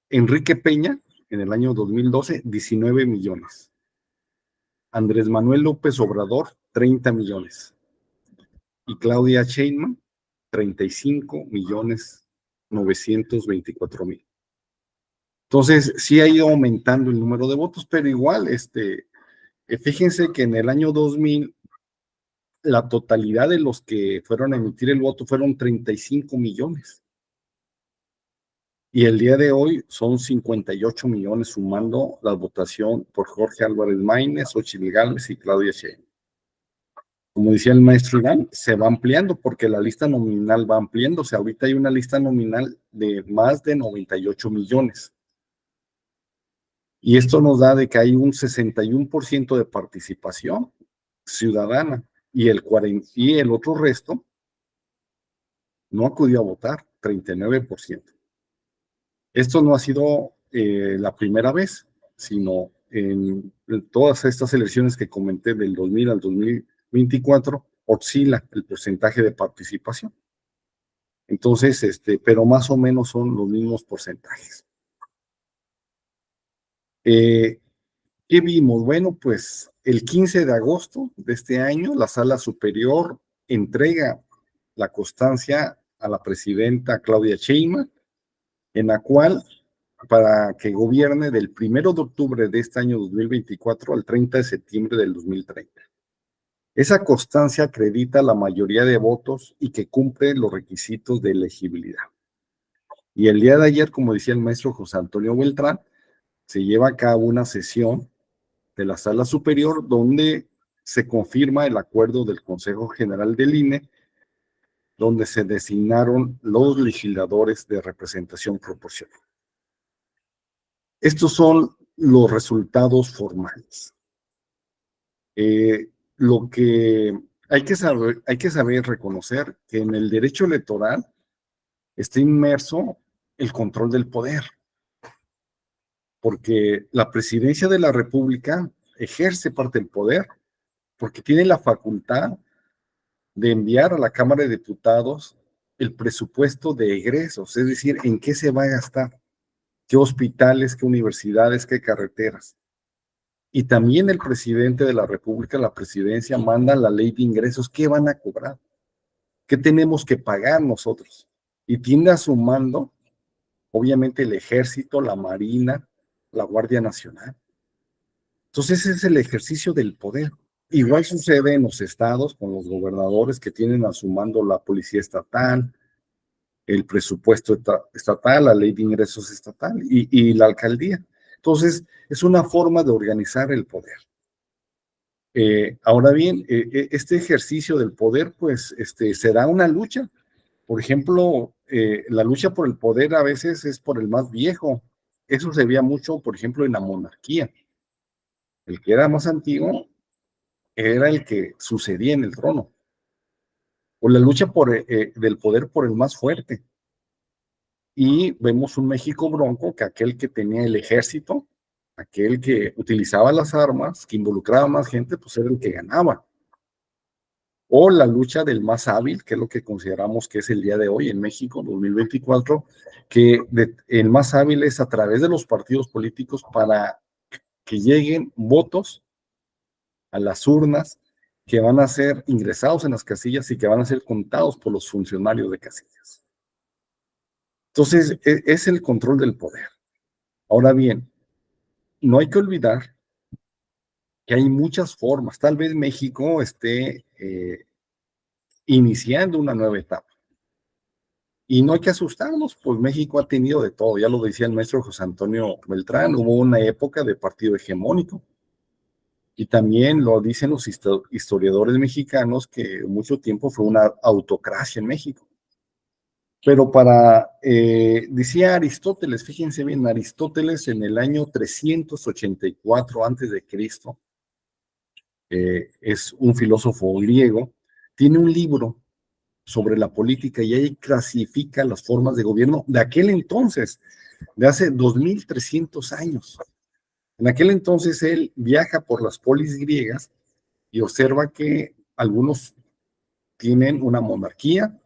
Enrique Peña, en el año 2012, 19 millones. Andrés Manuel López Obrador, 30 millones. Y Claudia Sheinbaum, 35 millones 924 mil. Entonces, sí ha ido aumentando el número de votos, pero igual, fíjense que en el año 2000, la totalidad de los que fueron a emitir el voto fueron 35 millones. Y el día de hoy son 58 millones, sumando la votación por Jorge Álvarez Maínez, Xochitl Gálvez y Claudia Sheinbaum. Como decía el maestro Iván, se va ampliando porque la lista nominal va ampliándose. Ahorita hay una lista nominal de más de 98 millones. Y esto nos da de que hay un 61% de participación ciudadana y el otro resto no acudió a votar, 39%. Esto no ha sido la primera vez, sino en todas estas elecciones que comenté del 2000 al 2024, oscila el porcentaje de participación. Entonces, pero más o menos son los mismos porcentajes. ¿Qué vimos? Bueno, pues el 15 de agosto de este año, la Sala Superior entrega la constancia a la presidenta Claudia Sheinbaum, en la cual, para que gobierne del 1 de octubre de este año 2024 al 30 de septiembre del 2030. Esa constancia acredita la mayoría de votos y que cumple los requisitos de elegibilidad. Y el día de ayer, como decía el maestro José Antonio Beltrán, se lleva a cabo una sesión de la Sala Superior donde se confirma el acuerdo del Consejo General del INE, donde se designaron los legisladores de representación proporcional. Estos son los resultados formales. Lo que hay que saber reconocer que en el derecho electoral está inmerso el control del poder, porque la presidencia de la República ejerce parte del poder, porque tiene la facultad de enviar a la Cámara de Diputados el presupuesto de egresos, es decir, en qué se va a gastar, qué hospitales, qué universidades, qué carreteras. Y también el presidente de la República, la presidencia, manda la ley de ingresos, qué van a cobrar, qué tenemos que pagar nosotros. Y tiene a su mando, obviamente, el Ejército, la Marina, la Guardia Nacional. Entonces, ese es el ejercicio del poder. Igual sucede en los estados con los gobernadores que tienen a su mando la policía estatal, el presupuesto estatal, la ley de ingresos estatal y la alcaldía. Entonces, es una forma de organizar el poder. Ahora bien, este ejercicio del poder, pues, será una lucha. Por ejemplo, la lucha por el poder a veces es por el más viejo. Eso se veía mucho, por ejemplo, en la monarquía. El que era más antiguo era el que sucedía en el trono. O la lucha del poder por el más fuerte. Y vemos un México bronco, que aquel que tenía el ejército, aquel que utilizaba las armas, que involucraba más gente, pues era el que ganaba. O la lucha del más hábil, que es lo que consideramos que es el día de hoy en México, 2024, que el más hábil es a través de los partidos políticos para que lleguen votos a las urnas que van a ser ingresados en las casillas y que van a ser contados por los funcionarios de casillas. Entonces, es el control del poder. Ahora bien, no hay que olvidar que hay muchas formas. Tal vez México esté iniciando una nueva etapa. Y no hay que asustarnos, pues México ha tenido de todo. Ya lo decía el maestro José Antonio Beltrán, hubo una época de partido hegemónico. Y también lo dicen los historiadores mexicanos que mucho tiempo fue una autocracia en México. Pero decía Aristóteles, fíjense bien, Aristóteles en el año 384 antes de Cristo, es un filósofo griego, tiene un libro sobre la política y ahí clasifica las formas de gobierno de aquel entonces, de hace 2300 años. En aquel entonces él viaja por las polis griegas y observa que algunos tienen una monarquía,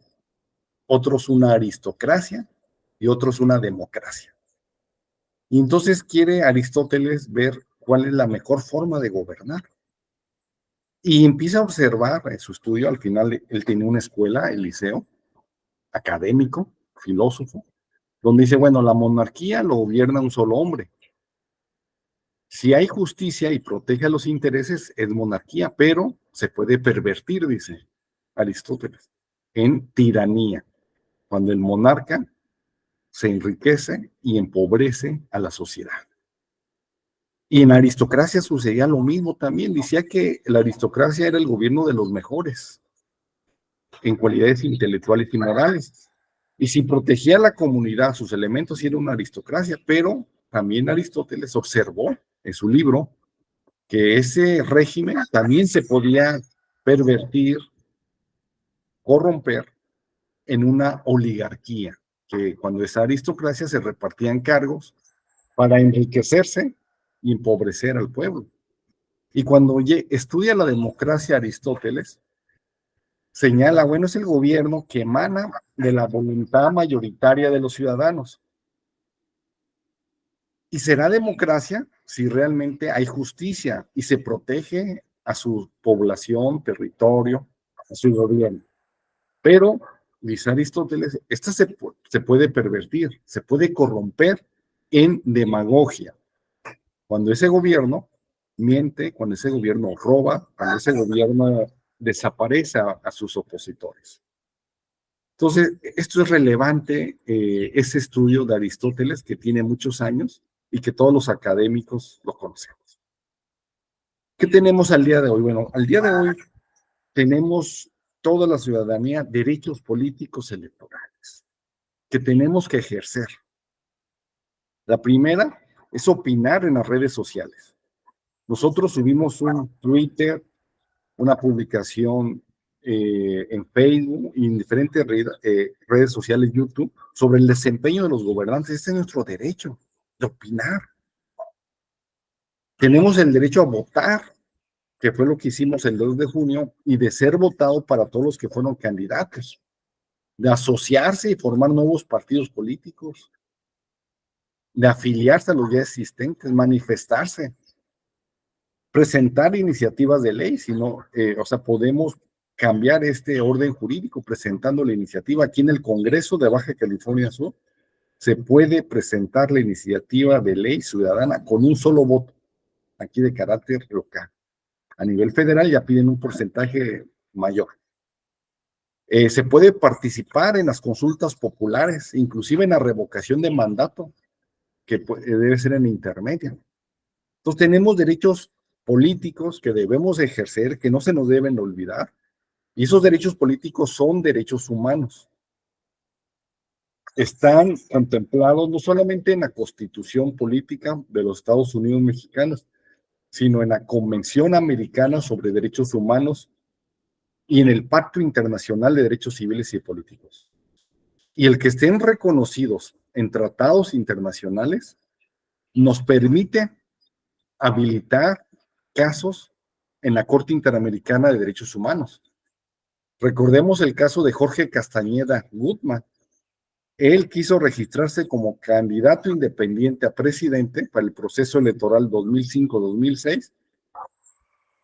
otros una aristocracia y otros una democracia. Y entonces quiere Aristóteles ver cuál es la mejor forma de gobernar. Y empieza a observar en su estudio, al final él tenía una escuela, el liceo, académico, filósofo, donde dice, bueno, la monarquía lo gobierna un solo hombre. Si hay justicia y protege a los intereses, es monarquía, pero se puede pervertir, dice Aristóteles, en tiranía, cuando el monarca se enriquece y empobrece a la sociedad. Y en aristocracia sucedía lo mismo también. Decía que la aristocracia era el gobierno de los mejores en cualidades intelectuales y morales. Y si protegía a la comunidad, sus elementos, era una aristocracia, pero también Aristóteles observó en su libro que ese régimen también se podía pervertir, corromper en una oligarquía, que cuando esa aristocracia se repartían cargos para enriquecerse y empobrecer al pueblo. Y cuando estudia la democracia Aristóteles, señala, bueno, es el gobierno que emana de la voluntad mayoritaria de los ciudadanos. Y será democracia si realmente hay justicia y se protege a su población, territorio, a su gobierno. Pero, dice Aristóteles, esta se puede pervertir, se puede corromper en demagogia. Cuando ese gobierno miente, cuando ese gobierno roba, cuando ese gobierno desaparece a sus opositores. Entonces, esto es relevante, ese estudio de Aristóteles que tiene muchos años y que todos los académicos lo conocemos. ¿Qué tenemos al día de hoy? Bueno, al día de hoy tenemos toda la ciudadanía derechos políticos electorales que tenemos que ejercer. La primera es opinar en las redes sociales. Nosotros subimos un Twitter, una publicación en Facebook y en diferentes redes sociales, YouTube, sobre el desempeño de los gobernantes. Este es nuestro derecho de opinar. Tenemos el derecho a votar, que fue lo que hicimos el 2 de junio, y de ser votado para todos los que fueron candidatos, de asociarse y formar nuevos partidos políticos, de afiliarse a los ya existentes, manifestarse, presentar iniciativas de ley, podemos cambiar este orden jurídico presentando la iniciativa. Aquí en el Congreso de Baja California Sur se puede presentar la iniciativa de ley ciudadana con un solo voto, aquí de carácter local. A nivel federal ya piden un porcentaje mayor. Se puede participar en las consultas populares, inclusive en la revocación de mandato, que debe ser en intermedia. Entonces tenemos derechos políticos que debemos ejercer, que no se nos deben olvidar, y esos derechos políticos son derechos humanos. Están contemplados no solamente en la Constitución Política de los Estados Unidos Mexicanos, sino en la Convención Americana sobre Derechos Humanos y en el Pacto Internacional de Derechos Civiles y Políticos. Y el que estén reconocidos en tratados internacionales nos permite habilitar casos en la Corte Interamericana de Derechos Humanos. Recordemos el caso de Jorge Castañeda Gutmann. Él quiso registrarse como candidato independiente a presidente para el proceso electoral 2005-2006.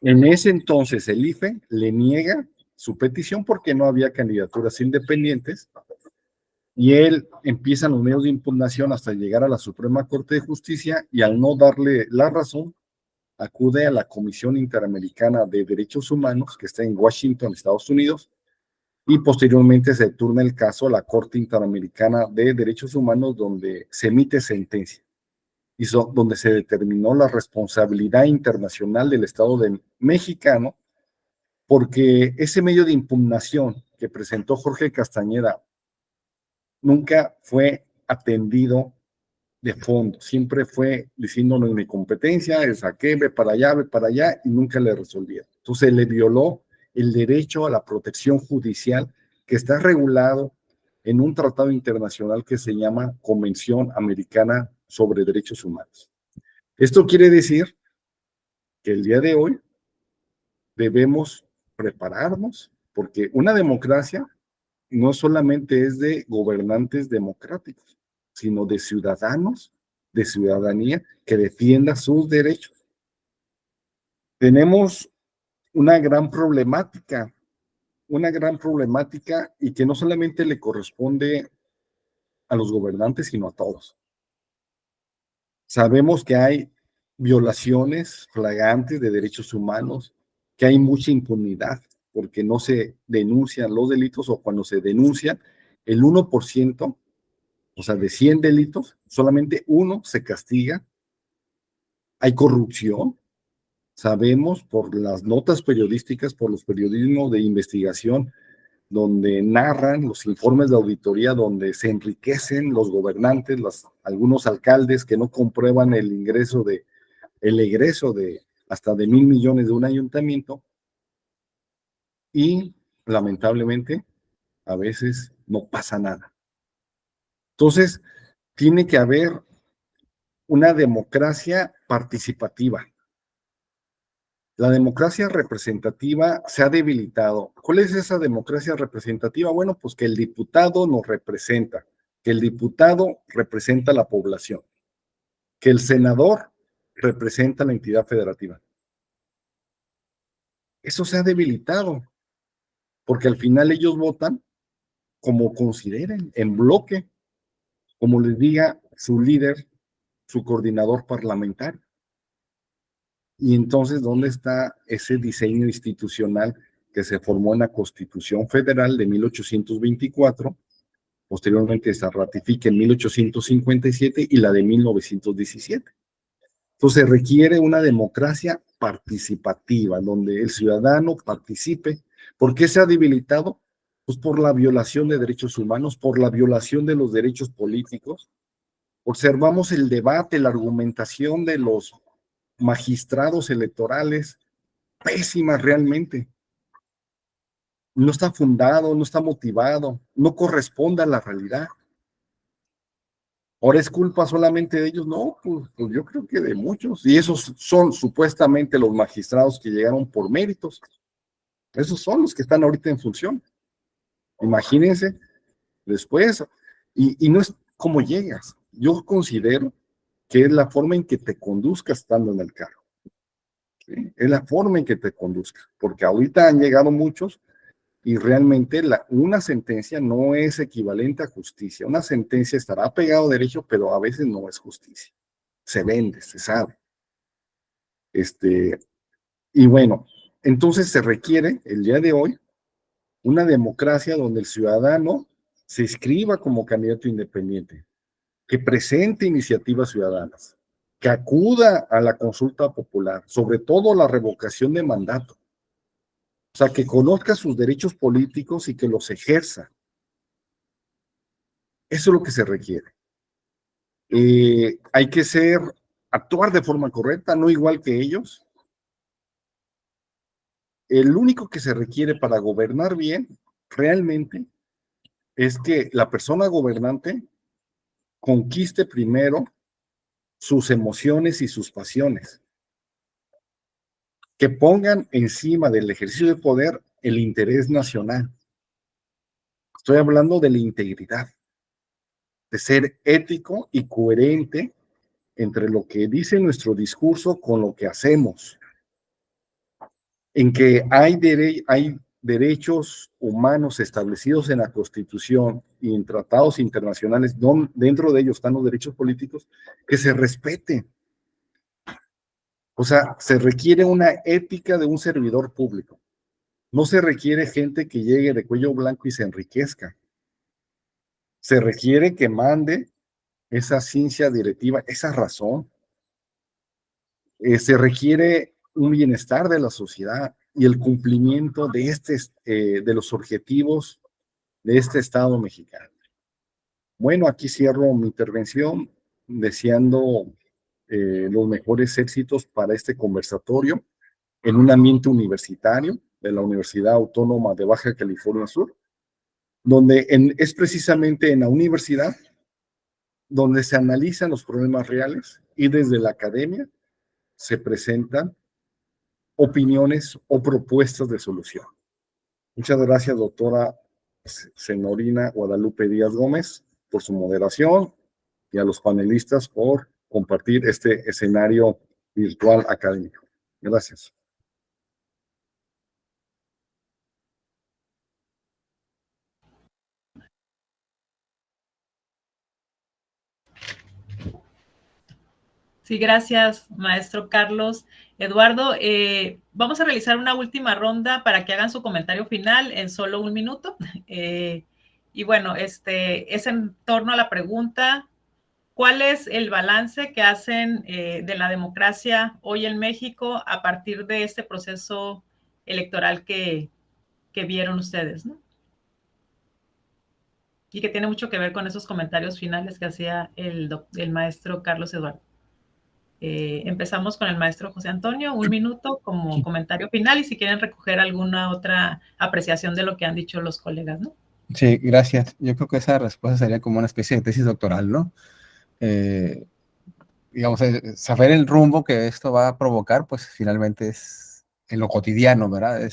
En ese entonces el IFE le niega su petición porque no había candidaturas independientes y él empieza en los medios de impugnación hasta llegar a la Suprema Corte de Justicia y al no darle la razón, acude a la Comisión Interamericana de Derechos Humanos que está en Washington, Estados Unidos, y posteriormente se turna el caso a la Corte Interamericana de Derechos Humanos donde se emite sentencia. y donde se determinó la responsabilidad internacional del Estado mexicano, porque ese medio de impugnación que presentó Jorge Castañeda nunca fue atendido de fondo, siempre fue diciendo no es mi competencia, es a qué, ve para allá, y nunca le resolvieron. Entonces le violó el derecho a la protección judicial que está regulado en un tratado internacional que se llama Convención Americana sobre Derechos Humanos. Esto quiere decir que el día de hoy debemos prepararnos, porque una democracia no solamente es de gobernantes democráticos, sino de ciudadanos, de ciudadanía que defienda sus derechos. Tenemos una gran problemática y que no solamente le corresponde a los gobernantes, sino a todos. Sabemos que hay violaciones flagrantes de derechos humanos, que hay mucha impunidad, porque no se denuncian los delitos, o cuando se denuncian, el 1%, o sea, de 100 delitos, solamente uno se castiga. Hay corrupción, sabemos por las notas periodísticas, por los periodismos de investigación, donde narran los informes de auditoría, donde se enriquecen los gobernantes, algunos alcaldes que no comprueban el egreso de hasta de 1,000 millones de un ayuntamiento, y lamentablemente a veces no pasa nada. Entonces, tiene que haber una democracia participativa. La democracia representativa se ha debilitado. ¿Cuál es esa democracia representativa? Bueno, pues que el diputado nos representa, que el diputado representa a la población, que el senador representa a la entidad federativa. Eso se ha debilitado, porque al final ellos votan como consideren, en bloque, como les diga su líder, su coordinador parlamentario. Y entonces, ¿dónde está ese diseño institucional que se formó en la Constitución Federal de 1824? Posteriormente se ratifica en 1857 y la de 1917. Entonces requiere una democracia participativa, donde el ciudadano participe. ¿Por qué se ha debilitado? Pues por la violación de derechos humanos, por la violación de los derechos políticos. Observamos el debate, la argumentación de los magistrados electorales, pésima realmente. No está fundado, no está motivado, no corresponde a la realidad. ¿Ahora es culpa solamente de ellos? No, pues yo creo que de muchos. Y esos son supuestamente los magistrados que llegaron por méritos. Esos son los que están ahorita en función. Imagínense después. Y no es cómo llegas. Yo considero que es la forma en que te conduzcas estando en el cargo. ¿Sí? Es la forma en que te conduzcas. Porque ahorita han llegado muchos y realmente una sentencia no es equivalente a justicia. Una sentencia estará pegado a derecho, pero a veces no es justicia. Se vende, se sabe. Y bueno, entonces se requiere el día de hoy una democracia donde el ciudadano se inscriba como candidato independiente, que presente iniciativas ciudadanas, que acuda a la consulta popular, sobre todo la revocación de mandato. O sea, que conozca sus derechos políticos y que los ejerza. Eso es lo que se requiere. Hay que actuar de forma correcta, no igual que ellos. El único que se requiere para gobernar bien, realmente, es que la persona gobernante conquiste primero sus emociones y sus pasiones. Que pongan encima del ejercicio de poder el interés nacional. Estoy hablando de la integridad, de ser ético y coherente entre lo que dice nuestro discurso con lo que hacemos. En que hay derechos humanos establecidos en la Constitución y en tratados internacionales, dentro de ellos están los derechos políticos, que se respeten. O sea, se requiere una ética de un servidor público. No se requiere gente que llegue de cuello blanco y se enriquezca. Se requiere que mande esa ciencia directiva, esa razón. Se requiere un bienestar de la sociedad y el cumplimiento de los objetivos de este Estado mexicano. Bueno, aquí cierro mi intervención deseando los mejores éxitos para este conversatorio en un ambiente universitario de la Universidad Autónoma de Baja California Sur, donde es precisamente en la universidad donde se analizan los problemas reales y desde la academia se presentan opiniones o propuestas de solución. Muchas gracias, doctora Senorina Guadalupe Díaz Gómez, por su moderación y a los panelistas por compartir este escenario virtual académico. Gracias. Sí, gracias, maestro Carlos. Eduardo, vamos a realizar una última ronda para que hagan su comentario final en solo 1 minuto. Y bueno, es en torno a la pregunta, ¿cuál es el balance que hacen de la democracia hoy en México a partir de este proceso electoral que vieron ustedes, ¿no? Y que tiene mucho que ver con esos comentarios finales que hacía el maestro Carlos Eduardo. Empezamos con el maestro José Antonio, 1 minuto como comentario final y si quieren recoger alguna otra apreciación de lo que han dicho los colegas, ¿no? Sí, gracias. Yo creo que esa respuesta sería como una especie de tesis doctoral, ¿no? Digamos, saber el rumbo que esto va a provocar, pues finalmente es en lo cotidiano, ¿verdad?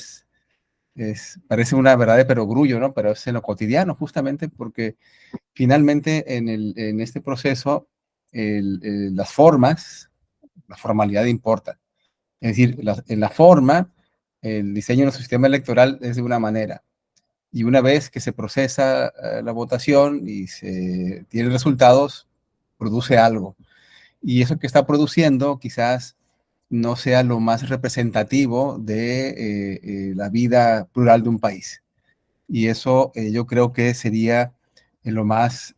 Parece una verdad de perogrullo, ¿no? Pero es en lo cotidiano, justamente porque finalmente en este proceso las formas, la formalidad importa. Es decir, en la forma, el diseño de nuestro sistema electoral es de una manera. Y una vez que se procesa la votación y se tienen resultados, produce algo. Y eso que está produciendo quizás no sea lo más representativo de la vida plural de un país. Y eso yo creo que sería lo más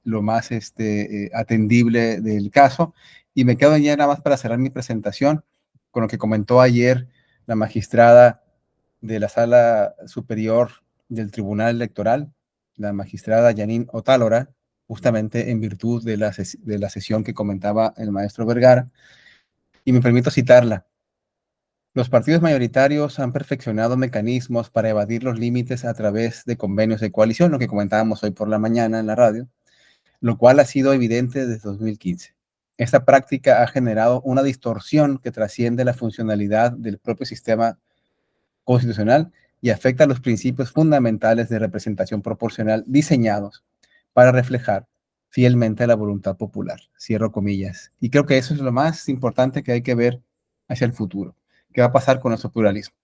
atendible del caso. Y me quedo ya nada más para cerrar mi presentación con lo que comentó ayer la magistrada de la Sala Superior del Tribunal Electoral, la magistrada Janine Otálora, justamente en virtud de la sesión que comentaba el maestro Vergara, y me permito citarla. Los partidos mayoritarios han perfeccionado mecanismos para evadir los límites a través de convenios de coalición, lo que comentábamos hoy por la mañana en la radio, lo cual ha sido evidente desde 2015. Esta práctica ha generado una distorsión que trasciende la funcionalidad del propio sistema constitucional y afecta los principios fundamentales de representación proporcional diseñados para reflejar fielmente la voluntad popular. Cierro comillas. Y creo que eso es lo más importante que hay que ver hacia el futuro. ¿Qué va a pasar con nuestro pluralismo?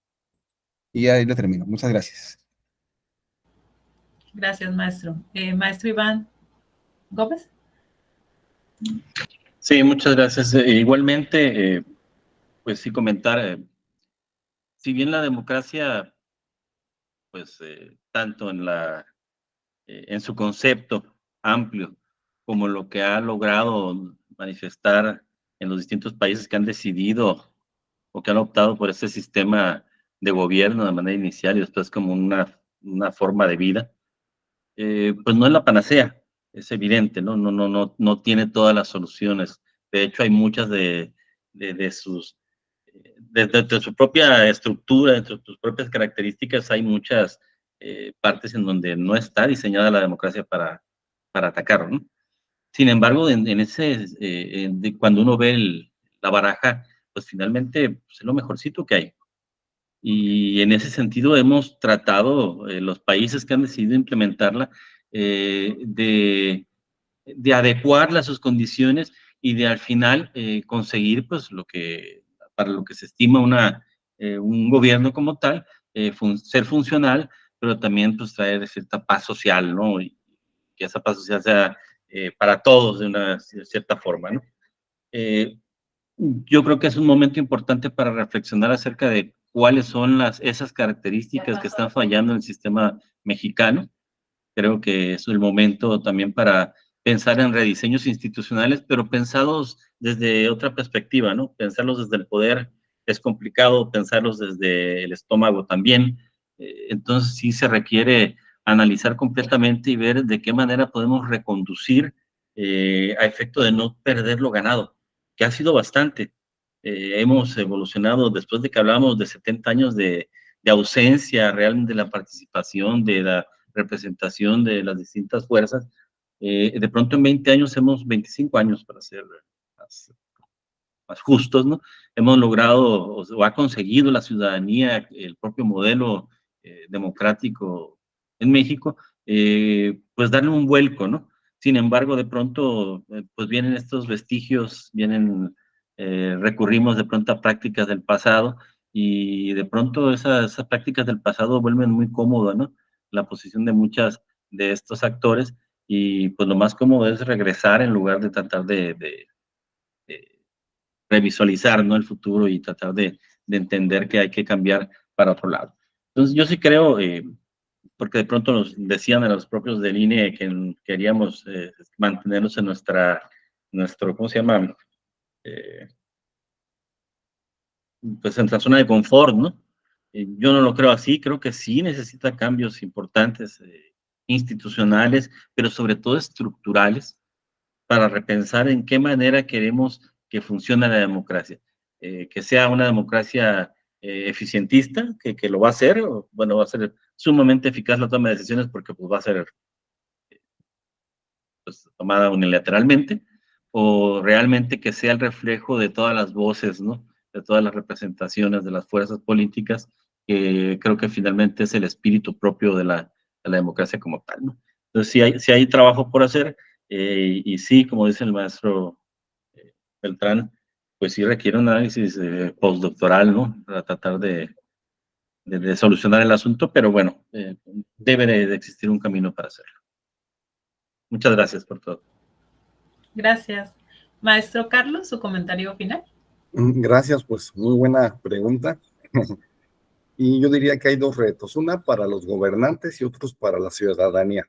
Y ahí lo termino. Muchas gracias. Gracias, maestro. Maestro Iván Gómez. Sí, muchas gracias. Igualmente, pues sí comentar, si bien la democracia, pues tanto en su concepto amplio como lo que ha logrado manifestar en los distintos países que han decidido o que han optado por este sistema de gobierno de manera inicial y después como una forma de vida, pues no es la panacea, es evidente, ¿no? No tiene todas las soluciones. De hecho, hay muchas de su propia estructura, de sus propias características, hay muchas partes en donde no está diseñada la democracia para atacarlo, ¿no? Sin embargo, cuando uno ve la baraja, pues finalmente pues, es lo mejorcito que hay. Y en ese sentido hemos tratado, los países que han decidido implementarla, de adecuarla a sus condiciones y de al final conseguir pues para lo que se estima un gobierno como tal, ser funcional, pero también pues traer cierta paz social, ¿no? Y que esa paz social sea para todos de una cierta forma, ¿no? Yo creo que es un momento importante para reflexionar acerca de cuáles son esas características que están fallando en el sistema mexicano. Creo que es el momento también para pensar en rediseños institucionales, pero pensados desde otra perspectiva, ¿no? Pensarlos desde el poder es complicado, pensarlos desde el estómago también. Entonces sí se requiere analizar completamente y ver de qué manera podemos reconducir a efecto de no perder lo ganado, que ha sido bastante. Hemos evolucionado después de que hablábamos de 70 años de ausencia realmente de la participación, de la representación de las distintas fuerzas. De pronto en 20 años, 25 años para ser más justos, ¿no? Hemos logrado o ha conseguido la ciudadanía, el propio modelo democrático en México, pues darle un vuelco, ¿no? Sin embargo, de pronto, pues vienen estos vestigios, recurrimos de pronto a prácticas del pasado y de pronto esas prácticas del pasado vuelven muy cómoda, ¿no? La posición de muchas de estos actores y pues lo más cómodo es regresar en lugar de tratar de revisualizar, ¿no? El futuro y tratar de entender que hay que cambiar para otro lado. Entonces yo sí creo, porque de pronto nos decían a los propios del INE que queríamos mantenernos en nuestro, ¿cómo se llama? Pues en nuestra zona de confort, ¿no? Yo no lo creo así, creo que sí necesita cambios importantes, institucionales, pero sobre todo estructurales, para repensar en qué manera queremos que funcione la democracia. Que sea una democracia eficientista, que lo va a hacer, o, bueno, va a ser sumamente eficaz la toma de decisiones porque pues, va a ser pues, tomada unilateralmente, o realmente que sea el reflejo de todas las voces, ¿no? De todas las representaciones de las fuerzas políticas, que creo que finalmente es el espíritu propio de la democracia como tal, ¿no? Entonces, sí hay trabajo por hacer, y sí, como dice el maestro Beltrán, pues sí requiere un análisis postdoctoral, ¿no? Para tratar de solucionar el asunto, pero bueno, debe de existir un camino para hacerlo. Muchas gracias por todo. Gracias. Maestro Carlos, su comentario final. Gracias, pues muy buena pregunta. Y yo diría que hay dos retos, una para los gobernantes y otros para la ciudadanía.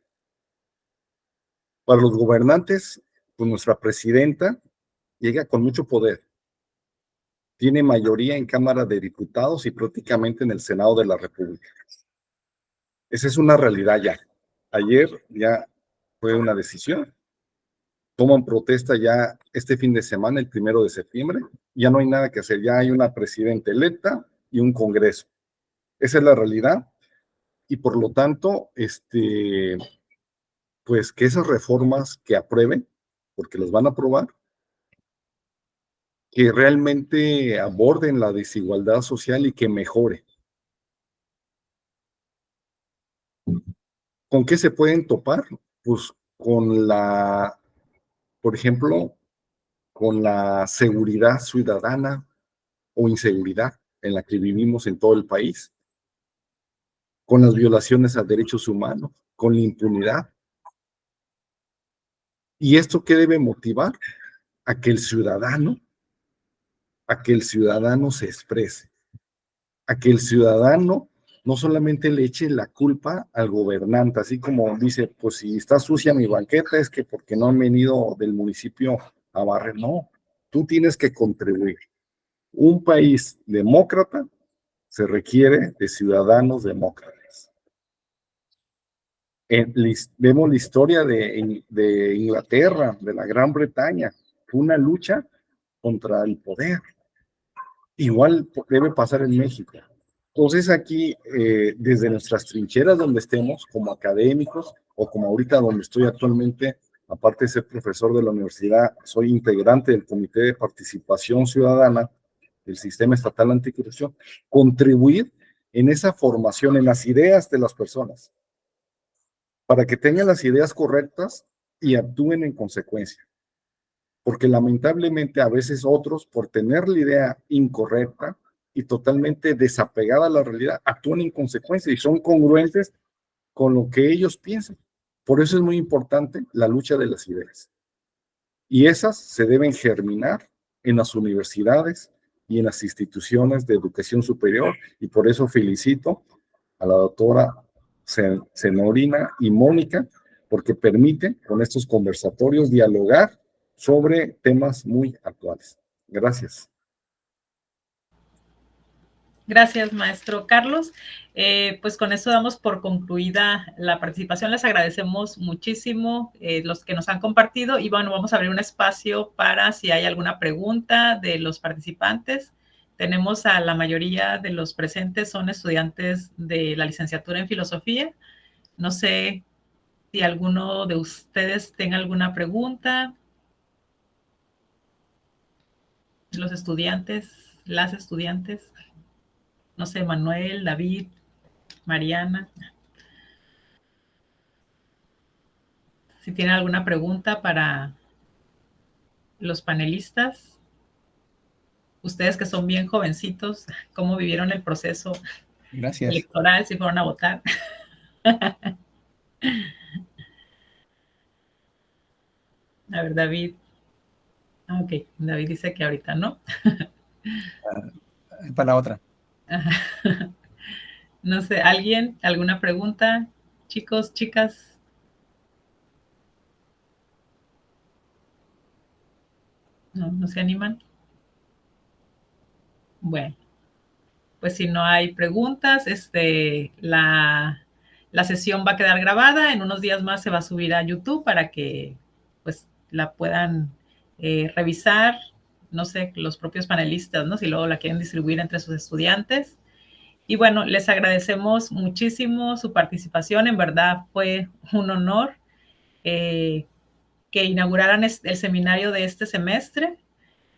Para los gobernantes, pues nuestra presidenta llega con mucho poder. Tiene mayoría en Cámara de Diputados y prácticamente en el Senado de la República. Esa es una realidad ya. Ayer ya fue una decisión. Toman protesta ya este fin de semana, el 1 de septiembre. Ya no hay nada que hacer. Ya hay una presidenta electa y un Congreso. Esa es la realidad. Y por lo tanto, pues que esas reformas que aprueben, porque las van a aprobar, que realmente aborden la desigualdad social y que mejore. ¿Con qué se pueden topar? Pues con por ejemplo, con la seguridad ciudadana o inseguridad en la que vivimos en todo el país, con las violaciones a derechos humanos, con la impunidad. ¿Y esto qué debe motivar? A que el ciudadano se exprese, a que el ciudadano no solamente le eche la culpa al gobernante, así como dice, pues si está sucia mi banqueta es que porque no han venido del municipio a barrer. No, tú tienes que contribuir. Un país demócrata se requiere de ciudadanos demócratas. Vemos la historia de Inglaterra, de la Gran Bretaña, fue una lucha contra el poder. Igual debe pasar en México. Entonces aquí, desde nuestras trincheras donde estemos, como académicos, o como ahorita donde estoy actualmente, aparte de ser profesor de la universidad, soy integrante del Comité de Participación Ciudadana del Sistema Estatal Anticorrupción, contribuir en esa formación, en las ideas de las personas, para que tengan las ideas correctas y actúen en consecuencia. Porque lamentablemente a veces otros, por tener la idea incorrecta y totalmente desapegada a la realidad, actúan en consecuencia y son congruentes con lo que ellos piensan. Por eso es muy importante la lucha de las ideas. Y esas se deben germinar en las universidades y en las instituciones de educación superior, y por eso felicito a la doctora Zenorina y Mónica porque permite con estos conversatorios dialogar sobre temas muy actuales. Gracias. Gracias, maestro Carlos. Pues con eso damos por concluida la participación. Les agradecemos muchísimo los que nos han compartido y bueno, vamos a abrir un espacio para si hay alguna pregunta de los participantes. Tenemos a la mayoría de los presentes son estudiantes de la licenciatura en filosofía. No sé si alguno de ustedes tenga alguna pregunta. Los estudiantes, las estudiantes. No sé, Manuel, David, Mariana. Si tienen alguna pregunta para los panelistas, ustedes que son bien jovencitos, ¿cómo vivieron el proceso Gracias. electoral si fueron a votar? A ver, David. Ok, David dice que ahorita no. Para la otra. No sé, ¿alguien? ¿Alguna pregunta? Chicos, chicas. No se animan. Bueno, pues si no hay preguntas, la sesión va a quedar grabada. En unos días más se va a subir a YouTube para que pues la puedan revisar, no sé, los propios panelistas, ¿no? Si luego la quieren distribuir entre sus estudiantes. Y bueno, les agradecemos muchísimo su participación. En verdad fue un honor que inauguraran el seminario de este semestre.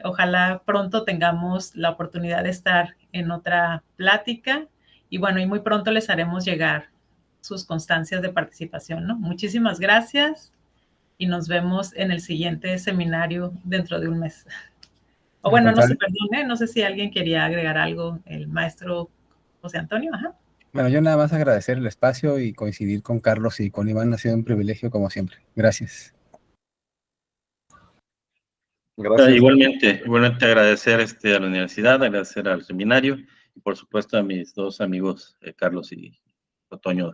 Ojalá pronto tengamos la oportunidad de estar en otra plática y bueno, y muy pronto les haremos llegar sus constancias de participación, ¿no? Muchísimas gracias y nos vemos en el siguiente seminario dentro de un mes. O bueno, no sé, perdón, no sé si alguien quería agregar algo, el maestro José Antonio. Ajá. Bueno, yo nada más agradecer el espacio y coincidir con Carlos y con Iván. Ha sido un privilegio como siempre. Gracias. Gracias. Igualmente agradecer a la universidad, agradecer al seminario y por supuesto a mis dos amigos, Carlos y Otoño,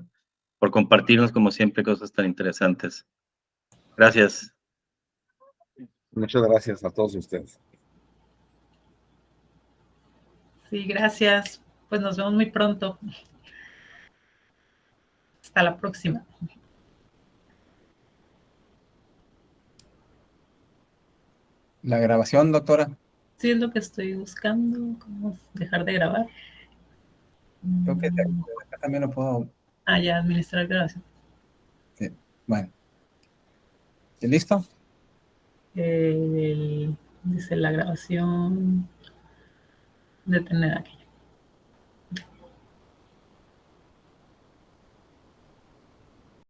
por compartirnos como siempre cosas tan interesantes. Gracias. Muchas gracias a todos ustedes. Sí, gracias. Pues nos vemos muy pronto. Hasta la próxima. La grabación, doctora. Sí, es lo que estoy buscando. ¿Cómo dejar de grabar? Creo que acá también lo puedo. Ah, ya, administrar grabación. Sí. Bueno. ¿Listo? Dice la grabación. Detener aquí.